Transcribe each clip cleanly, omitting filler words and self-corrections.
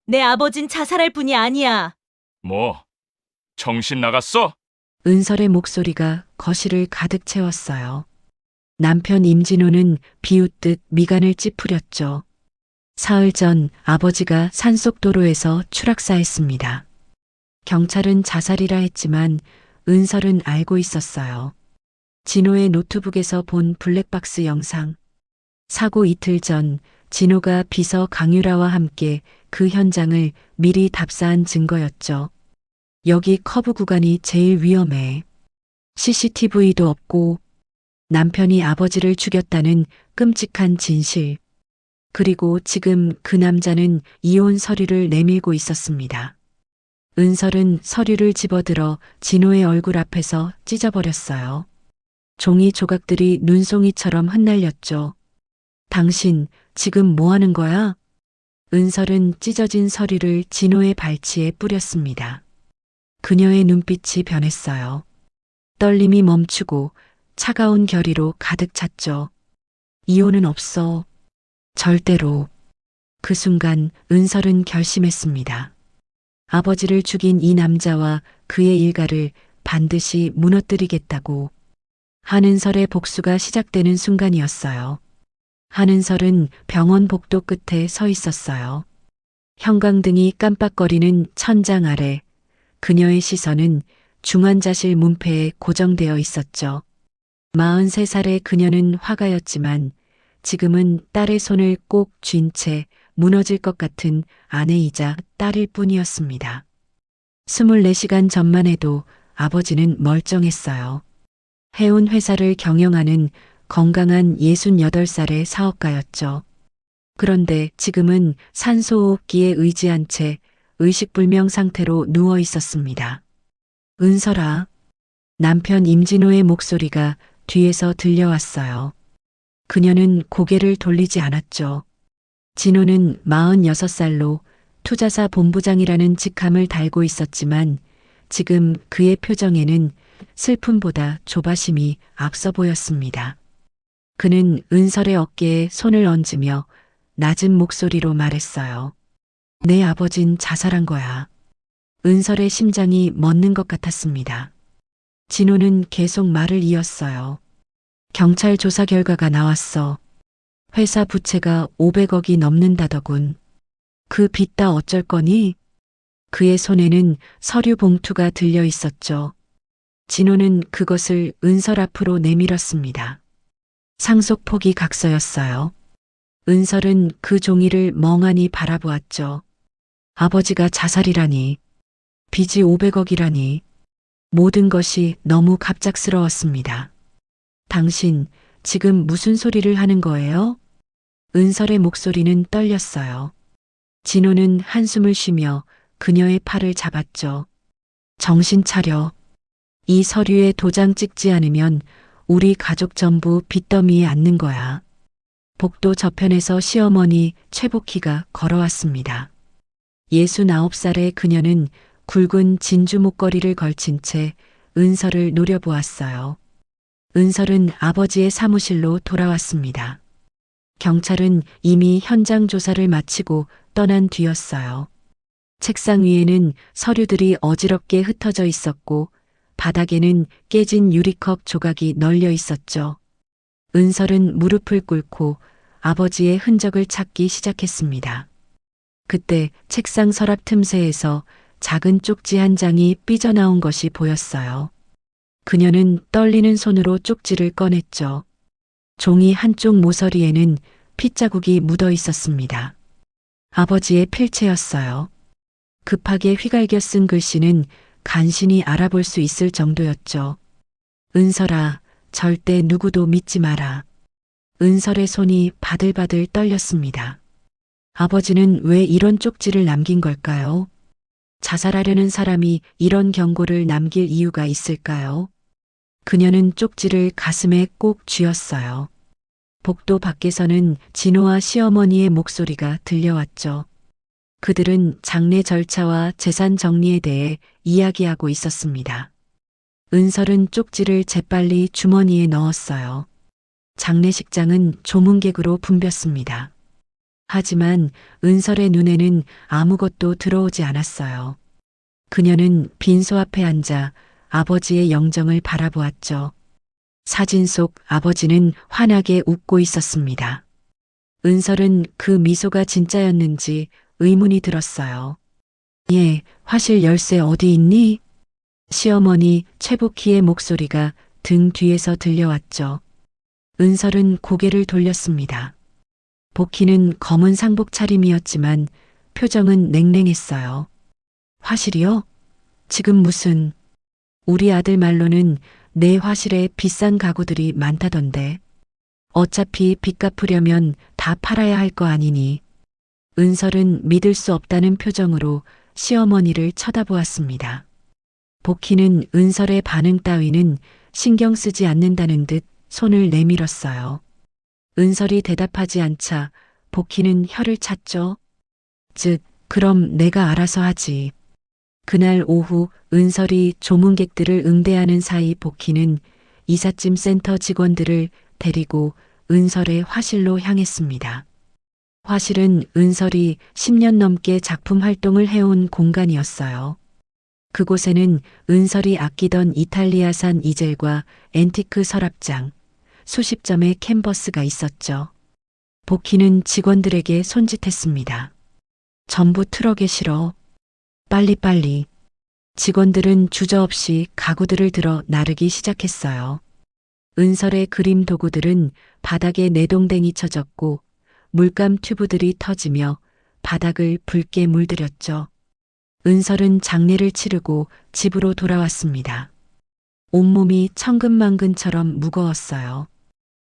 내 아버진 자살할 분이 아니야. 뭐, 정신 나갔어? 은설의 목소리가 거실을 가득 채웠어요. 남편 임진호는 비웃듯 미간을 찌푸렸죠. 사흘 전 아버지가 산속도로에서 추락사했습니다. 경찰은 자살이라 했지만 은설은 알고 있었어요. 진호의 노트북에서 본 블랙박스 영상. 사고 이틀 전 진호가 비서 강유라와 함께 그 현장을 미리 답사한 증거였죠. 여기 커브 구간이 제일 위험해. CCTV도 없고 남편이 아버지를 죽였다는 끔찍한 진실. 그리고 지금 그 남자는 이혼 서류를 내밀고 있었습니다. 은설은 서류를 집어들어 진호의 얼굴 앞에서 찢어버렸어요. 종이 조각들이 눈송이처럼 흩날렸죠. 당신 지금 뭐 하는 거야? 은설은 찢어진 서류를 진호의 발치에 뿌렸습니다. 그녀의 눈빛이 변했어요. 떨림이 멈추고 차가운 결의로 가득 찼죠. 이혼은 없어. 절대로. 그 순간 은설은 결심했습니다. 아버지를 죽인 이 남자와 그의 일가를 반드시 무너뜨리겠다고. 한은설의 복수가 시작되는 순간이었어요. 한은설은 병원 복도 끝에 서 있었어요. 형광등이 깜빡거리는 천장 아래 그녀의 시선은 중환자실 문패에 고정되어 있었죠. 43살의 그녀는 화가였지만 지금은 딸의 손을 꼭 쥔 채 무너질 것 같은 아내이자 딸일 뿐이었습니다. 24시간 전만 해도 아버지는 멀쩡했어요. 해운 회사를 경영하는 건강한 68살의 사업가였죠. 그런데 지금은 산소호흡기에 의지한 채 의식불명 상태로 누워 있었습니다. 은설아. 남편 임진호의 목소리가 뒤에서 들려왔어요. 그녀는 고개를 돌리지 않았죠. 진호는 46살로 투자사 본부장이라는 직함을 달고 있었지만 지금 그의 표정에는 슬픔보다 조바심이 앞서 보였습니다. 그는 은설의 어깨에 손을 얹으며 낮은 목소리로 말했어요. 내 아버진 자살한 거야. 은설의 심장이 멎는 것 같았습니다. 진호는 계속 말을 이었어요. 경찰 조사 결과가 나왔어. 회사 부채가 500억이 넘는다더군. 그 빚 다 어쩔 거니? 그의 손에는 서류 봉투가 들려 있었죠. 진호는 그것을 은설 앞으로 내밀었습니다. 상속포기 각서였어요. 은설은 그 종이를 멍하니 바라보았죠. 아버지가 자살이라니. 빚이 500억이라니. 모든 것이 너무 갑작스러웠습니다. 당신 지금 무슨 소리를 하는 거예요? 은설의 목소리는 떨렸어요. 진호는 한숨을 쉬며 그녀의 팔을 잡았죠. 정신 차려. 이 서류에 도장 찍지 않으면 우리 가족 전부 빚더미에 앉는 거야. 복도 저편에서 시어머니 최복희가 걸어왔습니다. 69살의 그녀는 굵은 진주 목걸이를 걸친 채 은설을 노려보았어요. 은설은 아버지의 사무실로 돌아왔습니다. 경찰은 이미 현장 조사를 마치고 떠난 뒤였어요. 책상 위에는 서류들이 어지럽게 흩어져 있었고 바닥에는 깨진 유리컵 조각이 널려 있었죠. 은설은 무릎을 꿇고 아버지의 흔적을 찾기 시작했습니다. 그때 책상 서랍 틈새에서 작은 쪽지 한 장이 삐져나온 것이 보였어요. 그녀는 떨리는 손으로 쪽지를 꺼냈죠. 종이 한쪽 모서리에는 핏자국이 묻어 있었습니다. 아버지의 필체였어요. 급하게 휘갈겨 쓴 글씨는 간신히 알아볼 수 있을 정도였죠. 은설아, 절대 누구도 믿지 마라. 은설의 손이 바들바들 떨렸습니다. 아버지는 왜 이런 쪽지를 남긴 걸까요? 자살하려는 사람이 이런 경고를 남길 이유가 있을까요? 그녀는 쪽지를 가슴에 꼭 쥐었어요. 복도 밖에서는 진호와 시어머니의 목소리가 들려왔죠. 그들은 장례 절차와 재산 정리에 대해 이야기하고 있었습니다. 은설은 쪽지를 재빨리 주머니에 넣었어요. 장례식장은 조문객으로 붐볐습니다. 하지만 은설의 눈에는 아무것도 들어오지 않았어요. 그녀는 빈소 앞에 앉아 아버지의 영정을 바라보았죠. 사진 속 아버지는 환하게 웃고 있었습니다. 은설은 그 미소가 진짜였는지 의문이 들었어요. 예, 화실 열쇠 어디 있니? 시어머니 최복희의 목소리가 등 뒤에서 들려왔죠. 은설은 고개를 돌렸습니다. 복희는 검은 상복 차림이었지만 표정은 냉랭했어요. 화실이요? 지금 무슨... 우리 아들 말로는 내 화실에 비싼 가구들이 많다던데. 어차피 빚 갚으려면 다 팔아야 할 거 아니니. 은설은 믿을 수 없다는 표정으로 시어머니를 쳐다보았습니다. 복희는 은설의 반응 따위는 신경 쓰지 않는다는 듯 손을 내밀었어요. 은설이 대답하지 않자 복희는 혀를 찼죠. 즉, 그럼 내가 알아서 하지. 그날 오후 은설이 조문객들을 응대하는 사이 복희는 이삿짐 센터 직원들을 데리고 은설의 화실로 향했습니다. 화실은 은설이 10년 넘게 작품 활동을 해온 공간이었어요. 그곳에는 은설이 아끼던 이탈리아산 이젤과 앤티크 서랍장, 수십 점의 캔버스가 있었죠. 복희는 직원들에게 손짓했습니다. 전부 트럭에 실어. 빨리빨리. 직원들은 주저없이 가구들을 들어 나르기 시작했어요. 은설의 그림 도구들은 바닥에 내동댕이 쳐졌고 물감 튜브들이 터지며 바닥을 붉게 물들였죠. 은설은 장례를 치르고 집으로 돌아왔습니다. 온몸이 천근만근처럼 무거웠어요.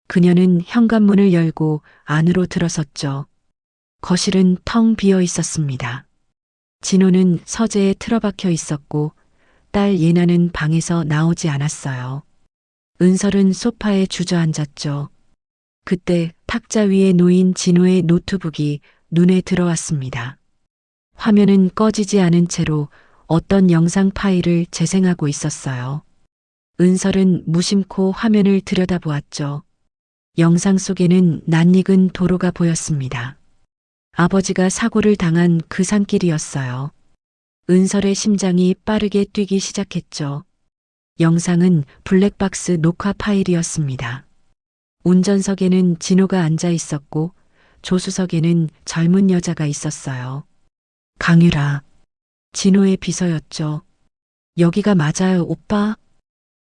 그녀는 현관문을 열고 안으로 들어섰죠. 거실은 텅 비어 있었습니다. 진호는 서재에 틀어박혀 있었고 딸 예나는 방에서 나오지 않았어요. 은설은 소파에 주저앉았죠. 그때 탁자 위에 놓인 진호의 노트북이 눈에 들어왔습니다. 화면은 꺼지지 않은 채로 어떤 영상 파일을 재생하고 있었어요. 은설은 무심코 화면을 들여다보았죠. 영상 속에는 낯익은 도로가 보였습니다. 아버지가 사고를 당한 그 산길이었어요. 은설의 심장이 빠르게 뛰기 시작했죠. 영상은 블랙박스 녹화 파일이었습니다. 운전석에는 진호가 앉아 있었고 조수석에는 젊은 여자가 있었어요. 강유라. 진호의 비서였죠. 여기가 맞아요, 오빠?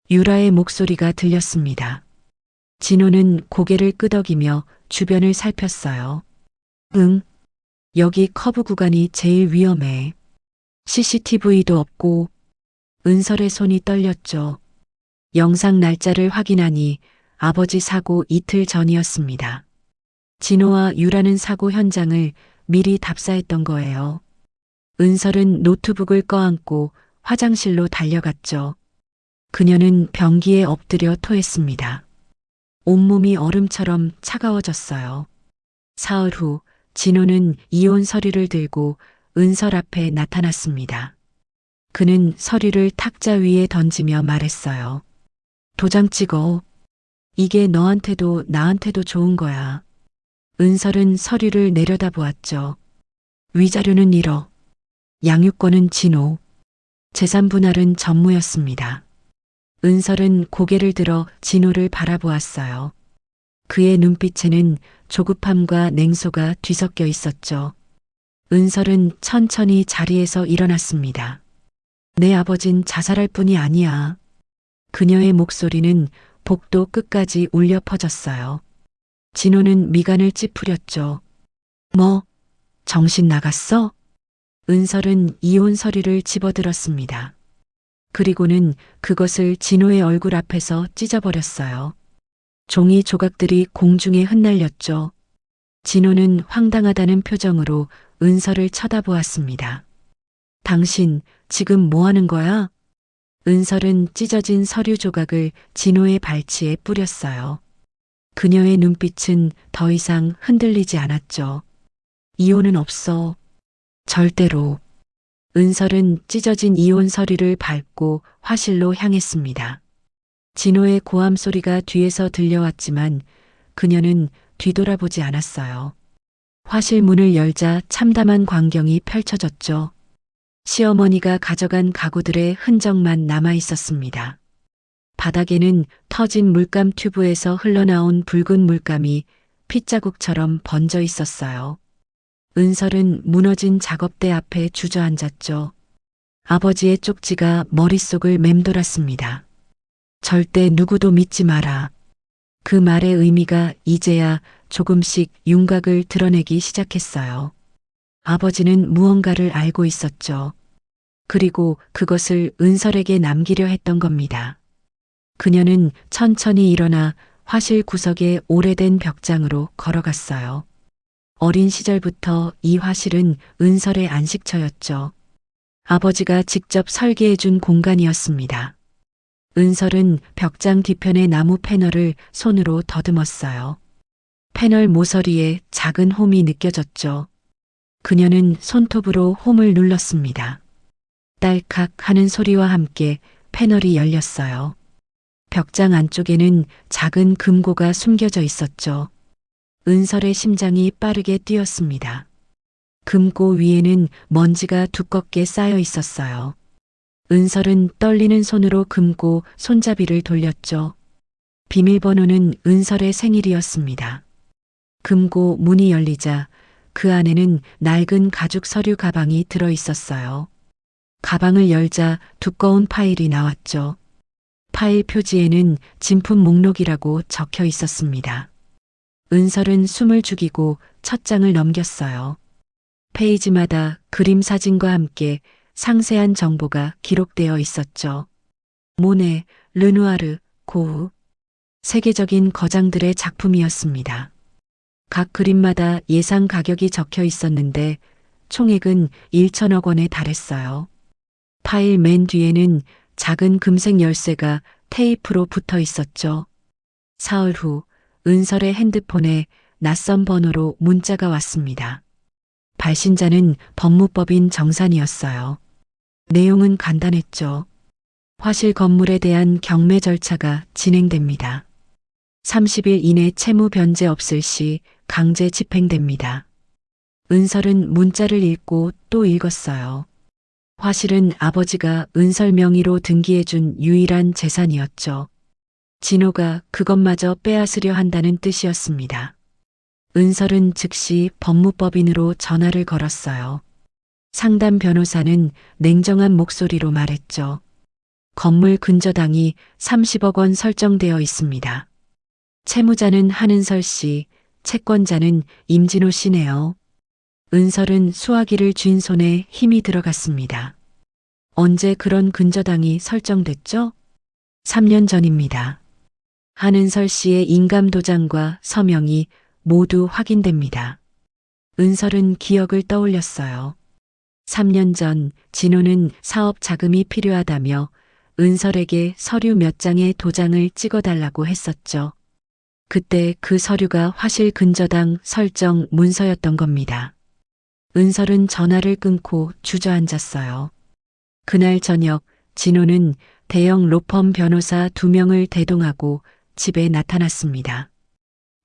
유라의 목소리가 들렸습니다. 진호는 고개를 끄덕이며 주변을 살폈어요. 응. 여기 커브 구간이 제일 위험해. CCTV도 없고. 은설의 손이 떨렸죠. 영상 날짜를 확인하니 아버지 사고 이틀 전이었습니다. 진호와 유라는 사고 현장을 미리 답사했던 거예요. 은설은 노트북을 꺼안고 화장실로 달려갔죠. 그녀는 변기에 엎드려 토했습니다. 온몸이 얼음처럼 차가워졌어요. 사흘 후 진호는 이혼 서류를 들고 은설 앞에 나타났습니다. 그는 서류를 탁자 위에 던지며 말했어요. 도장 찍어. 이게 너한테도 나한테도 좋은 거야. 은설은 서류를 내려다보았죠. 위자료는 1억. 양육권은 진호. 재산 분할은 전무였습니다. 은설은 고개를 들어 진호를 바라보았어요. 그의 눈빛에는 조급함과 냉소가 뒤섞여 있었죠. 은설은 천천히 자리에서 일어났습니다. 내 아버진 자살할 뿐이 아니야. 그녀의 목소리는 복도 끝까지 울려 퍼졌어요. 진호는 미간을 찌푸렸죠. 뭐? 정신 나갔어? 은설은 이혼 서류를 집어들었습니다. 그리고는 그것을 진호의 얼굴 앞에서 찢어버렸어요. 종이 조각들이 공중에 흩날렸죠. 진호는 황당하다는 표정으로 은설을 쳐다보았습니다. 당신 지금 뭐 하는 거야? 은설은 찢어진 서류 조각을 진호의 발치에 뿌렸어요. 그녀의 눈빛은 더 이상 흔들리지 않았죠. 이혼은 없어. 절대로. 은설은 찢어진 이혼 서류를 밟고 화실로 향했습니다. 진호의 고함 소리가 뒤에서 들려왔지만 그녀는 뒤돌아보지 않았어요. 화실 문을 열자 참담한 광경이 펼쳐졌죠. 시어머니가 가져간 가구들의 흔적만 남아 있었습니다. 바닥에는 터진 물감 튜브에서 흘러나온 붉은 물감이 핏자국처럼 번져 있었어요. 은설은 무너진 작업대 앞에 주저앉았죠. 아버지의 쪽지가 머릿속을 맴돌았습니다. 절대 누구도 믿지 마라. 그 말의 의미가 이제야 조금씩 윤곽을 드러내기 시작했어요. 아버지는 무언가를 알고 있었죠. 그리고 그것을 은설에게 남기려 했던 겁니다. 그녀는 천천히 일어나 화실 구석의 오래된 벽장으로 걸어갔어요. 어린 시절부터 이 화실은 은설의 안식처였죠. 아버지가 직접 설계해준 공간이었습니다. 은설은 벽장 뒤편의 나무 패널을 손으로 더듬었어요. 패널 모서리에 작은 홈이 느껴졌죠. 그녀는 손톱으로 홈을 눌렀습니다. 딸칵 하는 소리와 함께 패널이 열렸어요. 벽장 안쪽에는 작은 금고가 숨겨져 있었죠. 은설의 심장이 빠르게 뛰었습니다. 금고 위에는 먼지가 두껍게 쌓여 있었어요. 은설은 떨리는 손으로 금고 손잡이를 돌렸죠. 비밀번호는 은설의 생일이었습니다. 금고 문이 열리자 그 안에는 낡은 가죽 서류 가방이 들어 있었어요. 가방을 열자 두꺼운 파일이 나왔죠. 파일 표지에는 진품 목록이라고 적혀 있었습니다. 은설은 숨을 죽이고 첫 장을 넘겼어요. 페이지마다 그림 사진과 함께 상세한 정보가 기록되어 있었죠. 모네, 르누아르, 고흐. 세계적인 거장들의 작품이었습니다. 각 그림마다 예상 가격이 적혀 있었는데 총액은 1천억 원에 달했어요. 파일 맨 뒤에는 작은 금색 열쇠가 테이프로 붙어 있었죠. 사흘 후 은설의 핸드폰에 낯선 번호로 문자가 왔습니다. 발신자는 법무법인 정산이었어요. 내용은 간단했죠. 화실 건물에 대한 경매 절차가 진행됩니다. 30일 이내 채무 변제 없을 시 강제 집행됩니다. 은설은 문자를 읽고 또 읽었어요. 화실은 아버지가 은설 명의로 등기해준 유일한 재산이었죠. 진호가 그것마저 빼앗으려 한다는 뜻이었습니다. 은설은 즉시 법무법인으로 전화를 걸었어요. 상담 변호사는 냉정한 목소리로 말했죠. 건물 근저당이 30억 원 설정되어 있습니다. 채무자는 한은설 씨, 채권자는 임진호 씨네요. 은설은 수화기를 쥔 손에 힘이 들어갔습니다. 언제 그런 근저당이 설정됐죠? 3년 전입니다. 한은설 씨의 인감도장과 서명이 모두 확인됩니다. 은설은 기억을 떠올렸어요. 3년 전 진호는 사업 자금이 필요하다며 은설에게 서류 몇 장의 도장을 찍어달라고 했었죠. 그때 그 서류가 화실 근저당 설정 문서였던 겁니다. 은설은 전화를 끊고 주저앉았어요. 그날 저녁 진호는 대형 로펌 변호사 2명을 대동하고 집에 나타났습니다.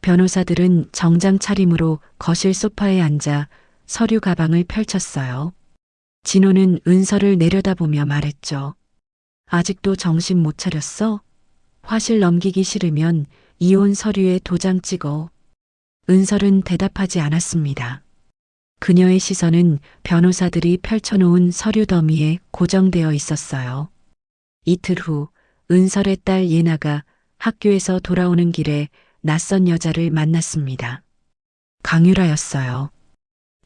변호사들은 정장 차림으로 거실 소파에 앉아 서류 가방을 펼쳤어요. 진호는 은설을 내려다보며 말했죠. 아직도 정신 못 차렸어? 화실 넘기기 싫으면 이혼 서류에 도장 찍어. 은설은 대답하지 않았습니다. 그녀의 시선은 변호사들이 펼쳐놓은 서류 더미에 고정되어 있었어요. 이틀 후 은설의 딸 예나가 학교에서 돌아오는 길에 낯선 여자를 만났습니다. 강유라였어요.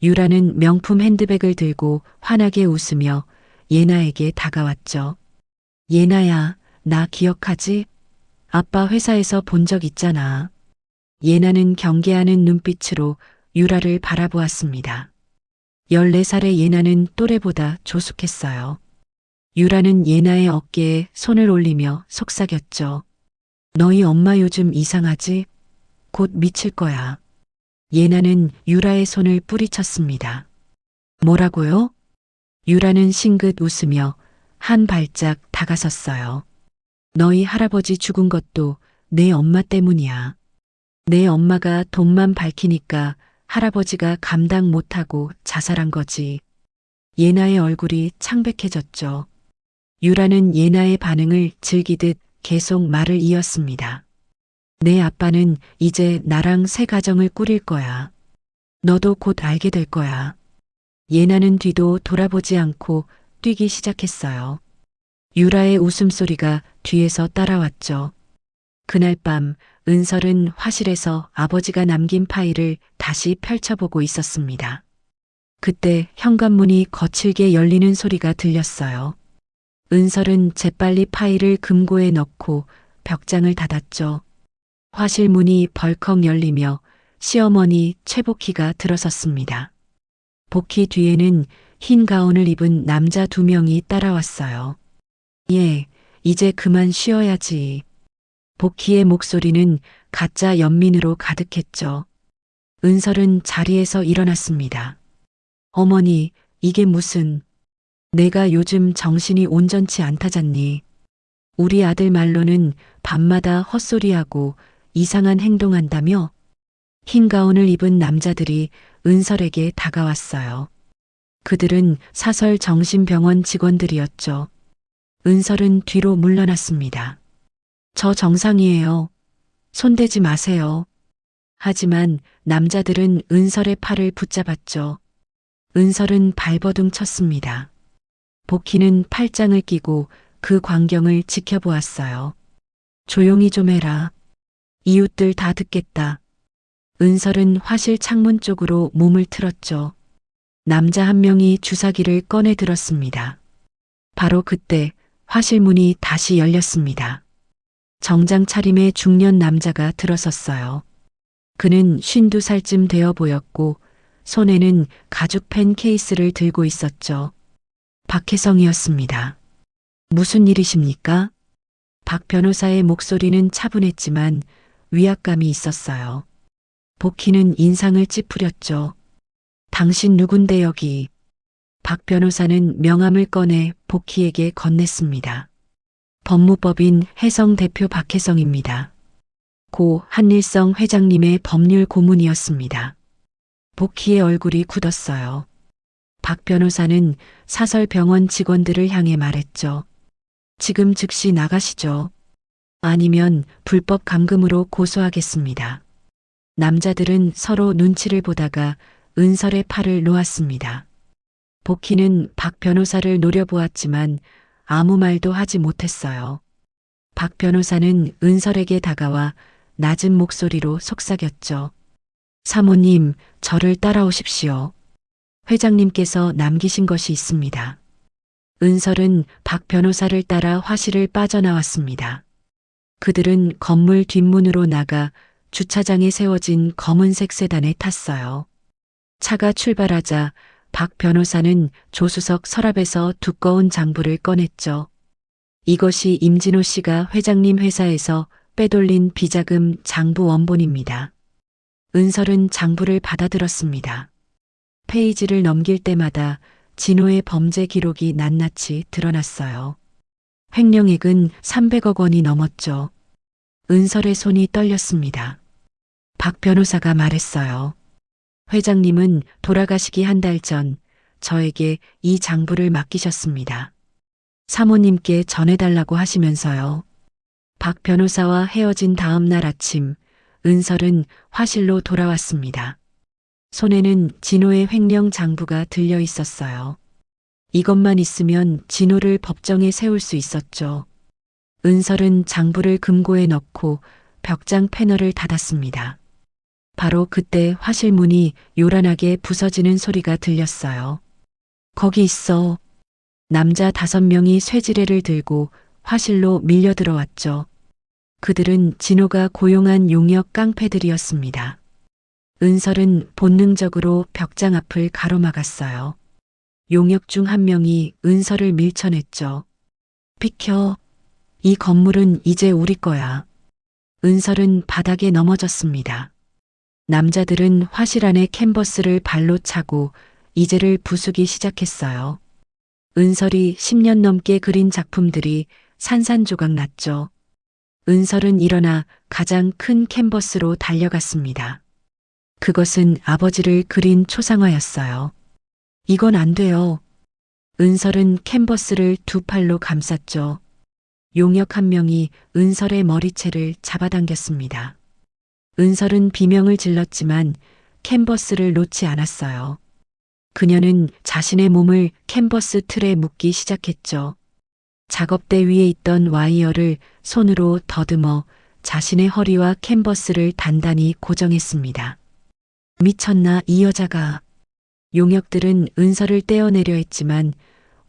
유라는 명품 핸드백을 들고 환하게 웃으며 예나에게 다가왔죠. 예나야, 나 기억하지? 아빠 회사에서 본 적 있잖아. 예나는 경계하는 눈빛으로 유라를 바라보았습니다. 14살의 예나는 또래보다 조숙했어요. 유라는 예나의 어깨에 손을 올리며 속삭였죠. 너희 엄마 요즘 이상하지? 곧 미칠 거야. 예나는 유라의 손을 뿌리쳤습니다. 뭐라고요? 유라는 싱긋 웃으며 한 발짝 다가섰어요. 너희 할아버지 죽은 것도 내 엄마 때문이야. 내 엄마가 돈만 밝히니까 할아버지가 감당 못하고 자살한 거지. 예나의 얼굴이 창백해졌죠. 유라는 예나의 반응을 즐기듯 계속 말을 이었습니다. 내 아빠는 이제 나랑 새 가정을 꾸릴 거야. 너도 곧 알게 될 거야. 예나는 뒤도 돌아보지 않고 뛰기 시작했어요. 유라의 웃음소리가 뒤에서 따라왔죠. 그날 밤 은설은 화실에서 아버지가 남긴 파일을 다시 펼쳐보고 있었습니다. 그때 현관문이 거칠게 열리는 소리가 들렸어요. 은설은 재빨리 파일을 금고에 넣고 벽장을 닫았죠. 화실 문이 벌컥 열리며 시어머니 최복희가 들어섰습니다. 복희 뒤에는 흰 가운을 입은 남자 2명이 따라왔어요. 예, 이제 그만 쉬어야지. 복희의 목소리는 가짜 연민으로 가득했죠. 은설은 자리에서 일어났습니다. 어머니, 이게 무슨... 내가 요즘 정신이 온전치 않다잖니. 우리 아들 말로는 밤마다 헛소리하고 이상한 행동한다며? 흰 가운을 입은 남자들이 은설에게 다가왔어요. 그들은 사설 정신병원 직원들이었죠. 은설은 뒤로 물러났습니다. 저 정상이에요. 손대지 마세요. 하지만 남자들은 은설의 팔을 붙잡았죠. 은설은 발버둥 쳤습니다. 복희는 팔짱을 끼고 그 광경을 지켜보았어요. 조용히 좀 해라. 이웃들 다 듣겠다. 은설은 화실 창문 쪽으로 몸을 틀었죠. 남자 한 명이 주사기를 꺼내 들었습니다. 바로 그때 화실 문이 다시 열렸습니다. 정장 차림의 중년 남자가 들어섰어요. 그는 52살쯤 되어 보였고 손에는 가죽 펜 케이스를 들고 있었죠. 박혜성이었습니다. 무슨 일이십니까? 박 변호사의 목소리는 차분했지만 위압감이 있었어요. 복희는 인상을 찌푸렸죠. 당신 누군데 여기? 박 변호사는 명함을 꺼내 복희에게 건넸습니다. 법무법인 혜성 대표 박혜성입니다. 고 한일성 회장님의 법률 고문이었습니다. 복희의 얼굴이 굳었어요. 박 변호사는 사설병원 직원들을 향해 말했죠. 지금 즉시 나가시죠. 아니면 불법 감금으로 고소하겠습니다. 남자들은 서로 눈치를 보다가 은설의 팔을 놓았습니다. 복희는 박 변호사를 노려보았지만 아무 말도 하지 못했어요. 박 변호사는 은설에게 다가와 낮은 목소리로 속삭였죠. 사모님, 저를 따라오십시오. 회장님께서 남기신 것이 있습니다. 은설은 박 변호사를 따라 화실을 빠져나왔습니다. 그들은 건물 뒷문으로 나가 주차장에 세워진 검은색 세단에 탔어요. 차가 출발하자 박 변호사는 조수석 서랍에서 두꺼운 장부를 꺼냈죠. 이것이 임진호 씨가 회장님 회사에서 빼돌린 비자금 장부 원본입니다. 은설은 장부를 받아들었습니다. 페이지를 넘길 때마다 진호의 범죄 기록이 낱낱이 드러났어요. 횡령액은 300억 원이 넘었죠. 은설의 손이 떨렸습니다. 박 변호사가 말했어요. 회장님은 돌아가시기 한 달 전 저에게 이 장부를 맡기셨습니다. 사모님께 전해달라고 하시면서요. 박 변호사와 헤어진 다음 날 아침 은설은 화실로 돌아왔습니다. 손에는 진호의 횡령 장부가 들려 있었어요. 이것만 있으면 진호를 법정에 세울 수 있었죠. 은설은 장부를 금고에 넣고 벽장 패널을 닫았습니다. 바로 그때 화실 문이 요란하게 부서지는 소리가 들렸어요. 거기 있어. 남자 5명이 쇠지뢰를 들고 화실로 밀려 들어왔죠. 그들은 진호가 고용한 용역 깡패들이었습니다. 은설은 본능적으로 벽장 앞을 가로막았어요. 용역 중 한 명이 은설을 밀쳐냈죠. 비켜. 이 건물은 이제 우리 거야. 은설은 바닥에 넘어졌습니다. 남자들은 화실 안에 캔버스를 발로 차고 이제를 부수기 시작했어요. 은설이 10년 넘게 그린 작품들이 산산조각 났죠. 은설은 일어나 가장 큰 캔버스로 달려갔습니다. 그것은 아버지를 그린 초상화였어요. 이건 안 돼요. 은설은 캔버스를 두 팔로 감쌌죠. 용역 한 명이 은설의 머리채를 잡아당겼습니다. 은설은 비명을 질렀지만 캔버스를 놓지 않았어요. 그녀는 자신의 몸을 캔버스 틀에 묶기 시작했죠. 작업대 위에 있던 와이어를 손으로 더듬어 자신의 허리와 캔버스를 단단히 고정했습니다. 미쳤나 이 여자가. 용역들은 은설을 떼어내려 했지만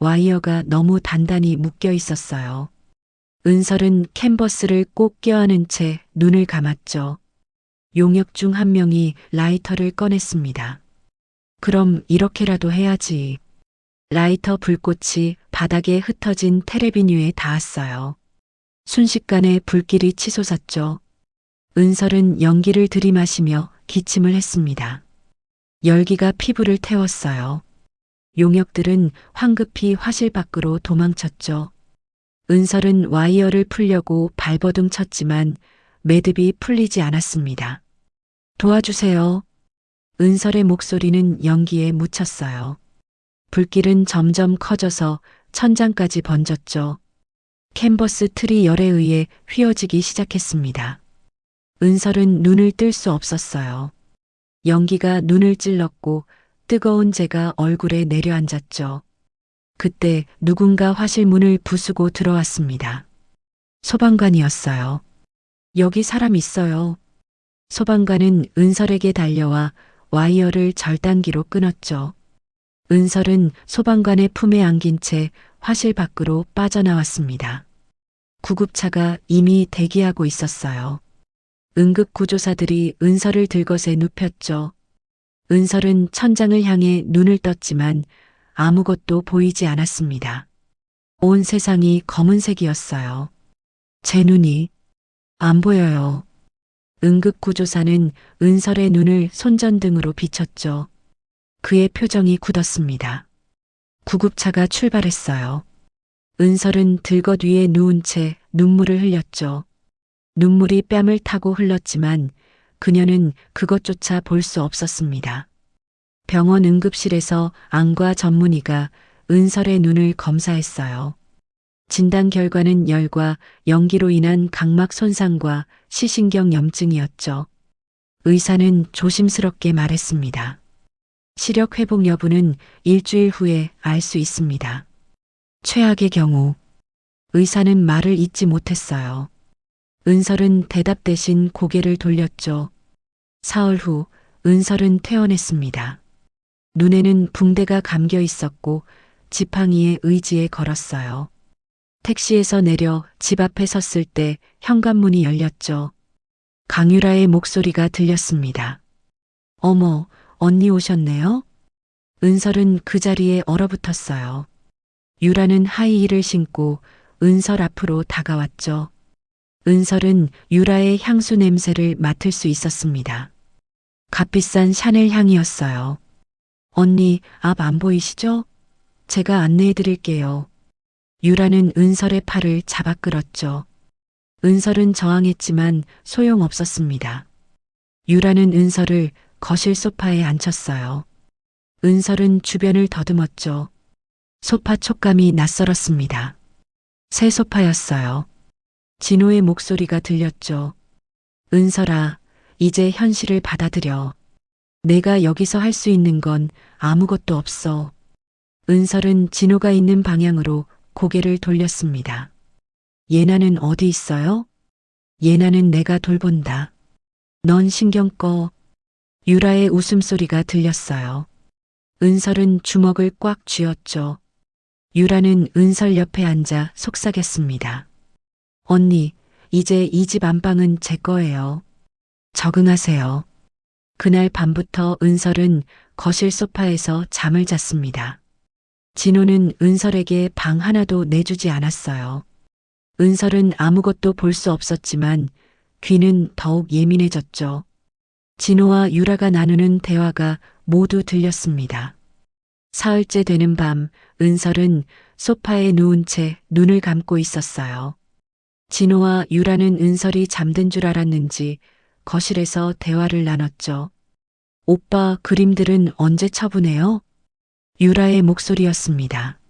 와이어가 너무 단단히 묶여 있었어요. 은설은 캔버스를 꼭 껴안은 채 눈을 감았죠. 용역 중 한 명이 라이터를 꺼냈습니다. 그럼 이렇게라도 해야지. 라이터 불꽃이 바닥에 흩어진 테레빈 위에 닿았어요. 순식간에 불길이 치솟았죠. 은설은 연기를 들이마시며 기침을 했습니다. 열기가 피부를 태웠어요. 용역들은 황급히 화실 밖으로 도망쳤죠. 은설은 와이어를 풀려고 발버둥 쳤지만 매듭이 풀리지 않았습니다. 도와주세요. 은설의 목소리는 연기에 묻혔어요. 불길은 점점 커져서 천장까지 번졌죠. 캔버스 틀이 열에 의해 휘어지기 시작했습니다. 은설은 눈을 뜰 수 없었어요. 연기가 눈을 찔렀고 뜨거운 재가 얼굴에 내려앉았죠. 그때 누군가 화실 문을 부수고 들어왔습니다. 소방관이었어요. 여기 사람 있어요. 소방관은 은설에게 달려와 와이어를 절단기로 끊었죠. 은설은 소방관의 품에 안긴 채 화실 밖으로 빠져나왔습니다. 구급차가 이미 대기하고 있었어요. 응급구조사들이 은설을 들것에 눕혔죠. 은설은 천장을 향해 눈을 떴지만 아무것도 보이지 않았습니다. 온 세상이 검은색이었어요. 제 눈이 안 보여요. 응급구조사는 은설의 눈을 손전등으로 비췄죠. 그의 표정이 굳었습니다. 구급차가 출발했어요. 은설은 들것 위에 누운 채 눈물을 흘렸죠. 눈물이 뺨을 타고 흘렀지만 그녀는 그것조차 볼 수 없었습니다. 병원 응급실에서 안과 전문의가 은설의 눈을 검사했어요. 진단 결과는 열과 연기로 인한 각막 손상과 시신경 염증이었죠. 의사는 조심스럽게 말했습니다. 시력 회복 여부는 일주일 후에 알 수 있습니다. 최악의 경우. 의사는 말을 잇지 못했어요. 은설은 대답 대신 고개를 돌렸죠. 사흘 후 은설은 퇴원했습니다. 눈에는 붕대가 감겨 있었고 지팡이에 의지에 걸었어요. 택시에서 내려 집 앞에 섰을 때 현관문이 열렸죠. 강유라의 목소리가 들렸습니다. 어머, 언니 오셨네요? 은설은 그 자리에 얼어붙었어요. 유라는 하이힐을 신고 은설 앞으로 다가왔죠. 은설은 유라의 향수 냄새를 맡을 수 있었습니다. 값비싼 샤넬 향이었어요. 언니, 앞 안 보이시죠? 제가 안내해 드릴게요. 유라는 은설의 팔을 잡아 끌었죠. 은설은 저항했지만 소용없었습니다. 유라는 은설을 거실 소파에 앉혔어요. 은설은 주변을 더듬었죠. 소파 촉감이 낯설었습니다. 새 소파였어요. 진호의 목소리가 들렸죠. 은설아, 이제 현실을 받아들여. 내가 여기서 할 수 있는 건 아무것도 없어. 은설은 진호가 있는 방향으로 고개를 돌렸습니다. 예나는 어디 있어요? 예나는 내가 돌본다. 넌 신경 꺼. 유라의 웃음소리가 들렸어요. 은설은 주먹을 꽉 쥐었죠. 유라는 은설 옆에 앉아 속삭였습니다. 언니, 이제 이 집 안방은 제 거예요. 적응하세요. 그날 밤부터 은설은 거실 소파에서 잠을 잤습니다. 진호는 은설에게 방 하나도 내주지 않았어요. 은설은 아무것도 볼 수 없었지만 귀는 더욱 예민해졌죠. 진호와 유라가 나누는 대화가 모두 들렸습니다. 사흘째 되는 밤, 은설은 소파에 누운 채 눈을 감고 있었어요. 진호와 유라는 은설이 잠든 줄 알았는지 거실에서 대화를 나눴죠. 오빠 그림들은 언제 처분해요? 유라의 목소리였습니다.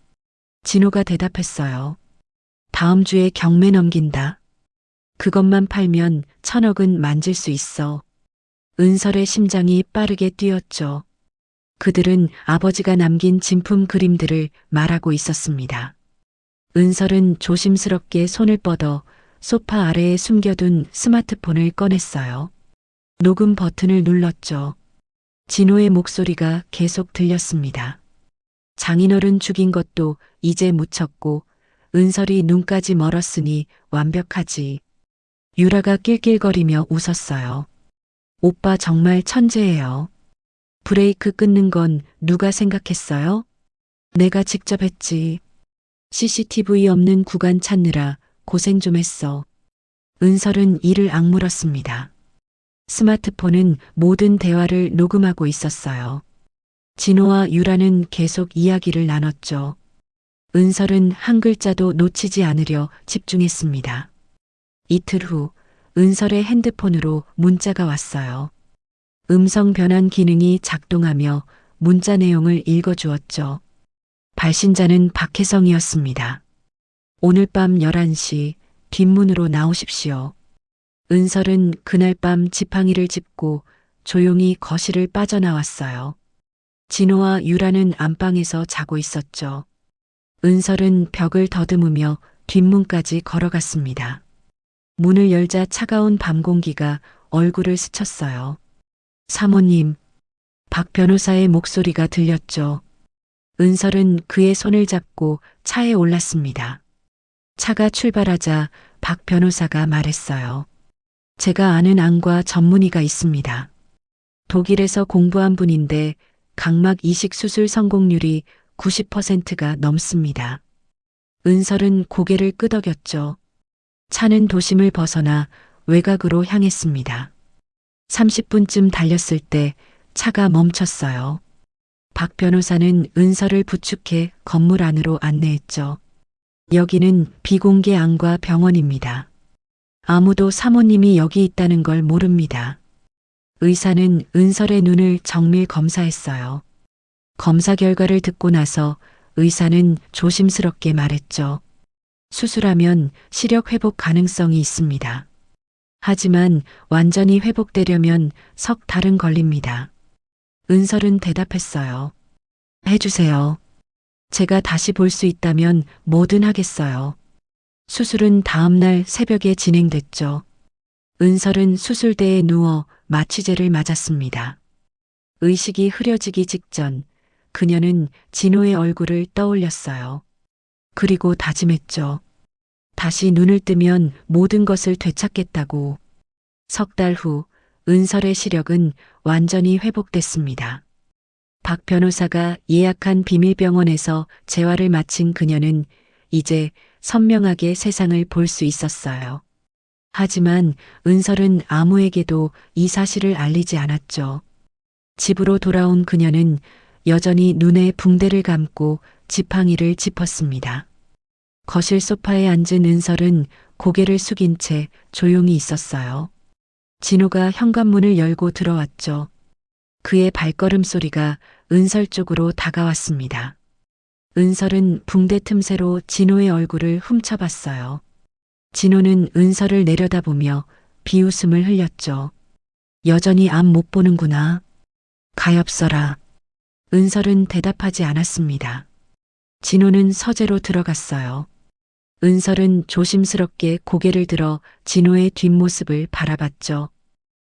진호가 대답했어요. 다음 주에 경매 넘긴다. 그것만 팔면 1,000억은 만질 수 있어. 은설의 심장이 빠르게 뛰었죠. 그들은 아버지가 남긴 진품 그림들을 말하고 있었습니다. 은설은 조심스럽게 손을 뻗어 소파 아래에 숨겨둔 스마트폰을 꺼냈어요. 녹음 버튼을 눌렀죠. 진호의 목소리가 계속 들렸습니다. 장인어른 죽인 것도 이제 묻혔고 은설이 눈까지 멀었으니 완벽하지. 유라가 낄낄거리며 웃었어요. 오빠 정말 천재예요. 브레이크 끊는 건 누가 생각했어요? 내가 직접 했지. CCTV 없는 구간 찾느라 고생 좀 했어. 은설은 이를 악물었습니다. 스마트폰은 모든 대화를 녹음하고 있었어요. 진호와 유라는 계속 이야기를 나눴죠. 은설은 한 글자도 놓치지 않으려 집중했습니다. 이틀 후 은설의 핸드폰으로 문자가 왔어요. 음성 변환 기능이 작동하며 문자 내용을 읽어주었죠. 발신자는 박혜성이었습니다. 오늘 밤 11시 뒷문으로 나오십시오. 은설은 그날 밤 지팡이를 짚고 조용히 거실을 빠져나왔어요. 진호와 유라는 안방에서 자고 있었죠. 은설은 벽을 더듬으며 뒷문까지 걸어갔습니다. 문을 열자 차가운 밤 공기가 얼굴을 스쳤어요. 사모님, 박 변호사의 목소리가 들렸죠. 은설은 그의 손을 잡고 차에 올랐습니다. 차가 출발하자 박 변호사가 말했어요. 제가 아는 안과 전문의가 있습니다. 독일에서 공부한 분인데 각막 이식 수술 성공률이 90%가 넘습니다. 은설은 고개를 끄덕였죠. 차는 도심을 벗어나 외곽으로 향했습니다. 30분쯤 달렸을 때 차가 멈췄어요. 박 변호사는 은설을 부축해 건물 안으로 안내했죠. 여기는 비공개 안과 병원입니다. 아무도 사모님이 여기 있다는 걸 모릅니다. 의사는 은설의 눈을 정밀 검사했어요. 검사 결과를 듣고 나서 의사는 조심스럽게 말했죠. 수술하면 시력 회복 가능성이 있습니다. 하지만 완전히 회복되려면 석 달은 걸립니다. 은설은 대답했어요. 해주세요. 제가 다시 볼 수 있다면 뭐든 하겠어요. 수술은 다음 날 새벽에 진행됐죠. 은설은 수술대에 누워 마취제를 맞았습니다. 의식이 흐려지기 직전 그녀는 진호의 얼굴을 떠올렸어요. 그리고 다짐했죠. 다시 눈을 뜨면 모든 것을 되찾겠다고. 석 달 후 은설의 시력은 완전히 회복됐습니다. 박 변호사가 예약한 비밀병원에서 재활을 마친 그녀는 이제 선명하게 세상을 볼 수 있었어요. 하지만 은설은 아무에게도 이 사실을 알리지 않았죠. 집으로 돌아온 그녀는 여전히 눈에 붕대를 감고 지팡이를 짚었습니다. 거실 소파에 앉은 은설은 고개를 숙인 채 조용히 있었어요. 진호가 현관문을 열고 들어왔죠. 그의 발걸음 소리가 은설 쪽으로 다가왔습니다. 은설은 붕대 틈새로 진호의 얼굴을 훔쳐봤어요. 진호는 은설을 내려다보며 비웃음을 흘렸죠. 여전히 앞 못 보는구나. 가엾어라. 은설은 대답하지 않았습니다. 진호는 서재로 들어갔어요. 은설은 조심스럽게 고개를 들어 진호의 뒷모습을 바라봤죠.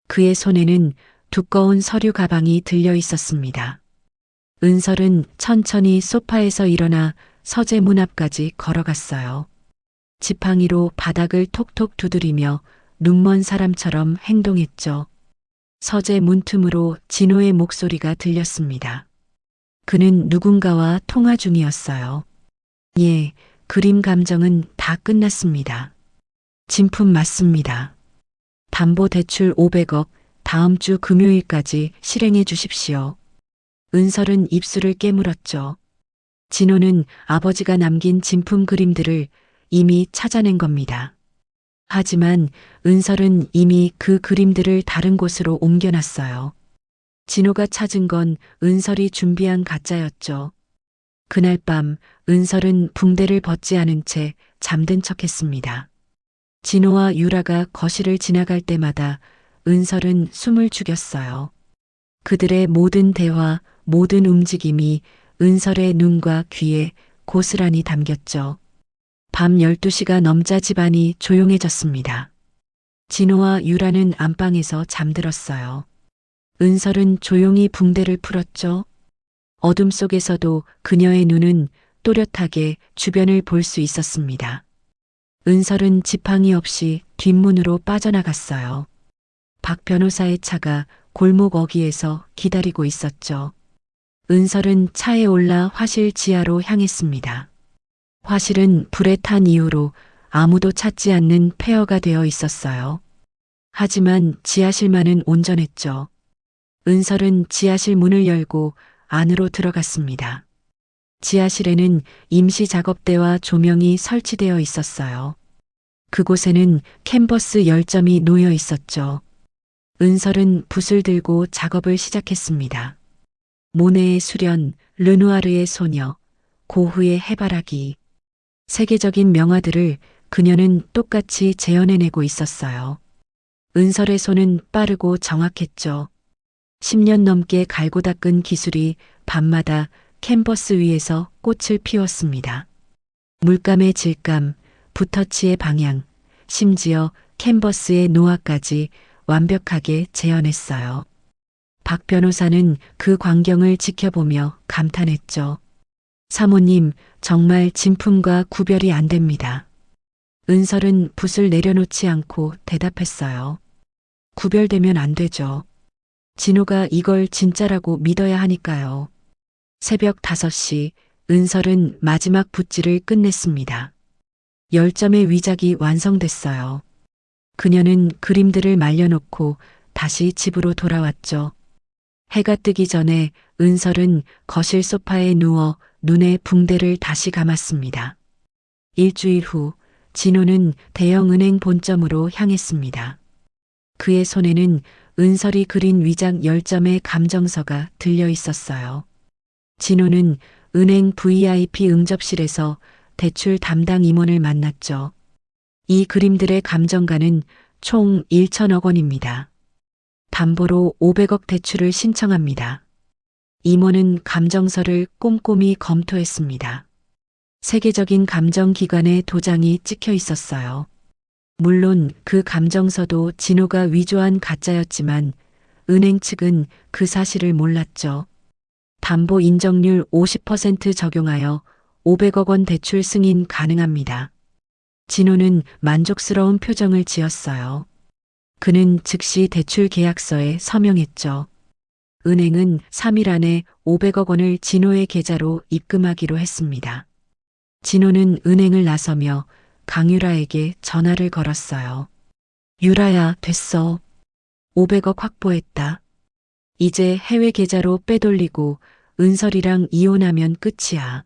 그의 손에는 두꺼운 서류 가방이 들려 있었습니다. 은설은 천천히 소파에서 일어나 서재 문 앞까지 걸어갔어요. 지팡이로 바닥을 톡톡 두드리며 눈먼 사람처럼 행동했죠. 서재 문틈으로 진호의 목소리가 들렸습니다. 그는 누군가와 통화 중이었어요. 예, 그림 감정은 다 끝났습니다. 진품 맞습니다. 담보대출 500억 다음 주 금요일까지 실행해 주십시오. 은설은 입술을 깨물었죠. 진호는 아버지가 남긴 진품 그림들을 이미 찾아낸 겁니다. 하지만 은설은 이미 그 그림들을 다른 곳으로 옮겨놨어요. 진호가 찾은 건 은설이 준비한 가짜였죠. 그날 밤 은설은 붕대를 벗지 않은 채 잠든 척했습니다. 진호와 유라가 거실을 지나갈 때마다 은설은 숨을 죽였어요. 그들의 모든 대화, 모든 움직임이 은설의 눈과 귀에 고스란히 담겼죠. 밤 12시가 넘자 집안이 조용해졌습니다. 진호와 유라는 안방에서 잠들었어요. 은설은 조용히 붕대를 풀었죠. 어둠 속에서도 그녀의 눈은 또렷하게 주변을 볼 수 있었습니다. 은설은 지팡이 없이 뒷문으로 빠져나갔어요. 박 변호사의 차가 골목 어귀에서 기다리고 있었죠. 은설은 차에 올라 화실 지하로 향했습니다. 화실은 불에 탄 이후로 아무도 찾지 않는 폐허가 되어 있었어요. 하지만 지하실만은 온전했죠. 은설은 지하실 문을 열고 안으로 들어갔습니다. 지하실에는 임시 작업대와 조명이 설치되어 있었어요. 그곳에는 캔버스 10점이 놓여 있었죠. 은설은 붓을 들고 작업을 시작했습니다. 모네의 수련, 르누아르의 소녀, 고흐의 해바라기. 세계적인 명화들을 그녀는 똑같이 재현해내고 있었어요. 은설의 손은 빠르고 정확했죠. 10년 넘게 갈고 닦은 기술이 밤마다 캔버스 위에서 꽃을 피웠습니다. 물감의 질감, 붓터치의 방향, 심지어 캔버스의 노화까지 완벽하게 재현했어요. 박 변호사는 그 광경을 지켜보며 감탄했죠. 사모님, 정말 진품과 구별이 안 됩니다. 은설은 붓을 내려놓지 않고 대답했어요. 구별되면 안 되죠. 진호가 이걸 진짜라고 믿어야 하니까요. 새벽 5시 은설은 마지막 붓질을 끝냈습니다. 10점의 위작이 완성됐어요. 그녀는 그림들을 말려놓고 다시 집으로 돌아왔죠. 해가 뜨기 전에 은설은 거실 소파에 누워 눈에 붕대를 다시 감았습니다. 일주일 후 진호는 대형 은행 본점으로 향했습니다. 그의 손에는 은설이 그린 위장 10점의 감정서가 들려 있었어요. 진호는 은행 VIP 응접실에서 대출 담당 임원을 만났죠. 이 그림들의 감정가는 총 1천억 원입니다. 담보로 500억 대출을 신청합니다. 임원은 감정서를 꼼꼼히 검토했습니다. 세계적인 감정기관의 도장이 찍혀 있었어요. 물론 그 감정서도 진호가 위조한 가짜였지만 은행 측은 그 사실을 몰랐죠. 담보 인정률 50% 적용하여 500억 원 대출 승인 가능합니다. 진호는 만족스러운 표정을 지었어요. 그는 즉시 대출 계약서에 서명했죠. 은행은 3일 안에 500억 원을 진호의 계좌로 입금하기로 했습니다. 진호는 은행을 나서며 강유라에게 전화를 걸었어요. 유라야, 됐어. 500억 확보했다. 이제 해외 계좌로 빼돌리고 은설이랑 이혼하면 끝이야.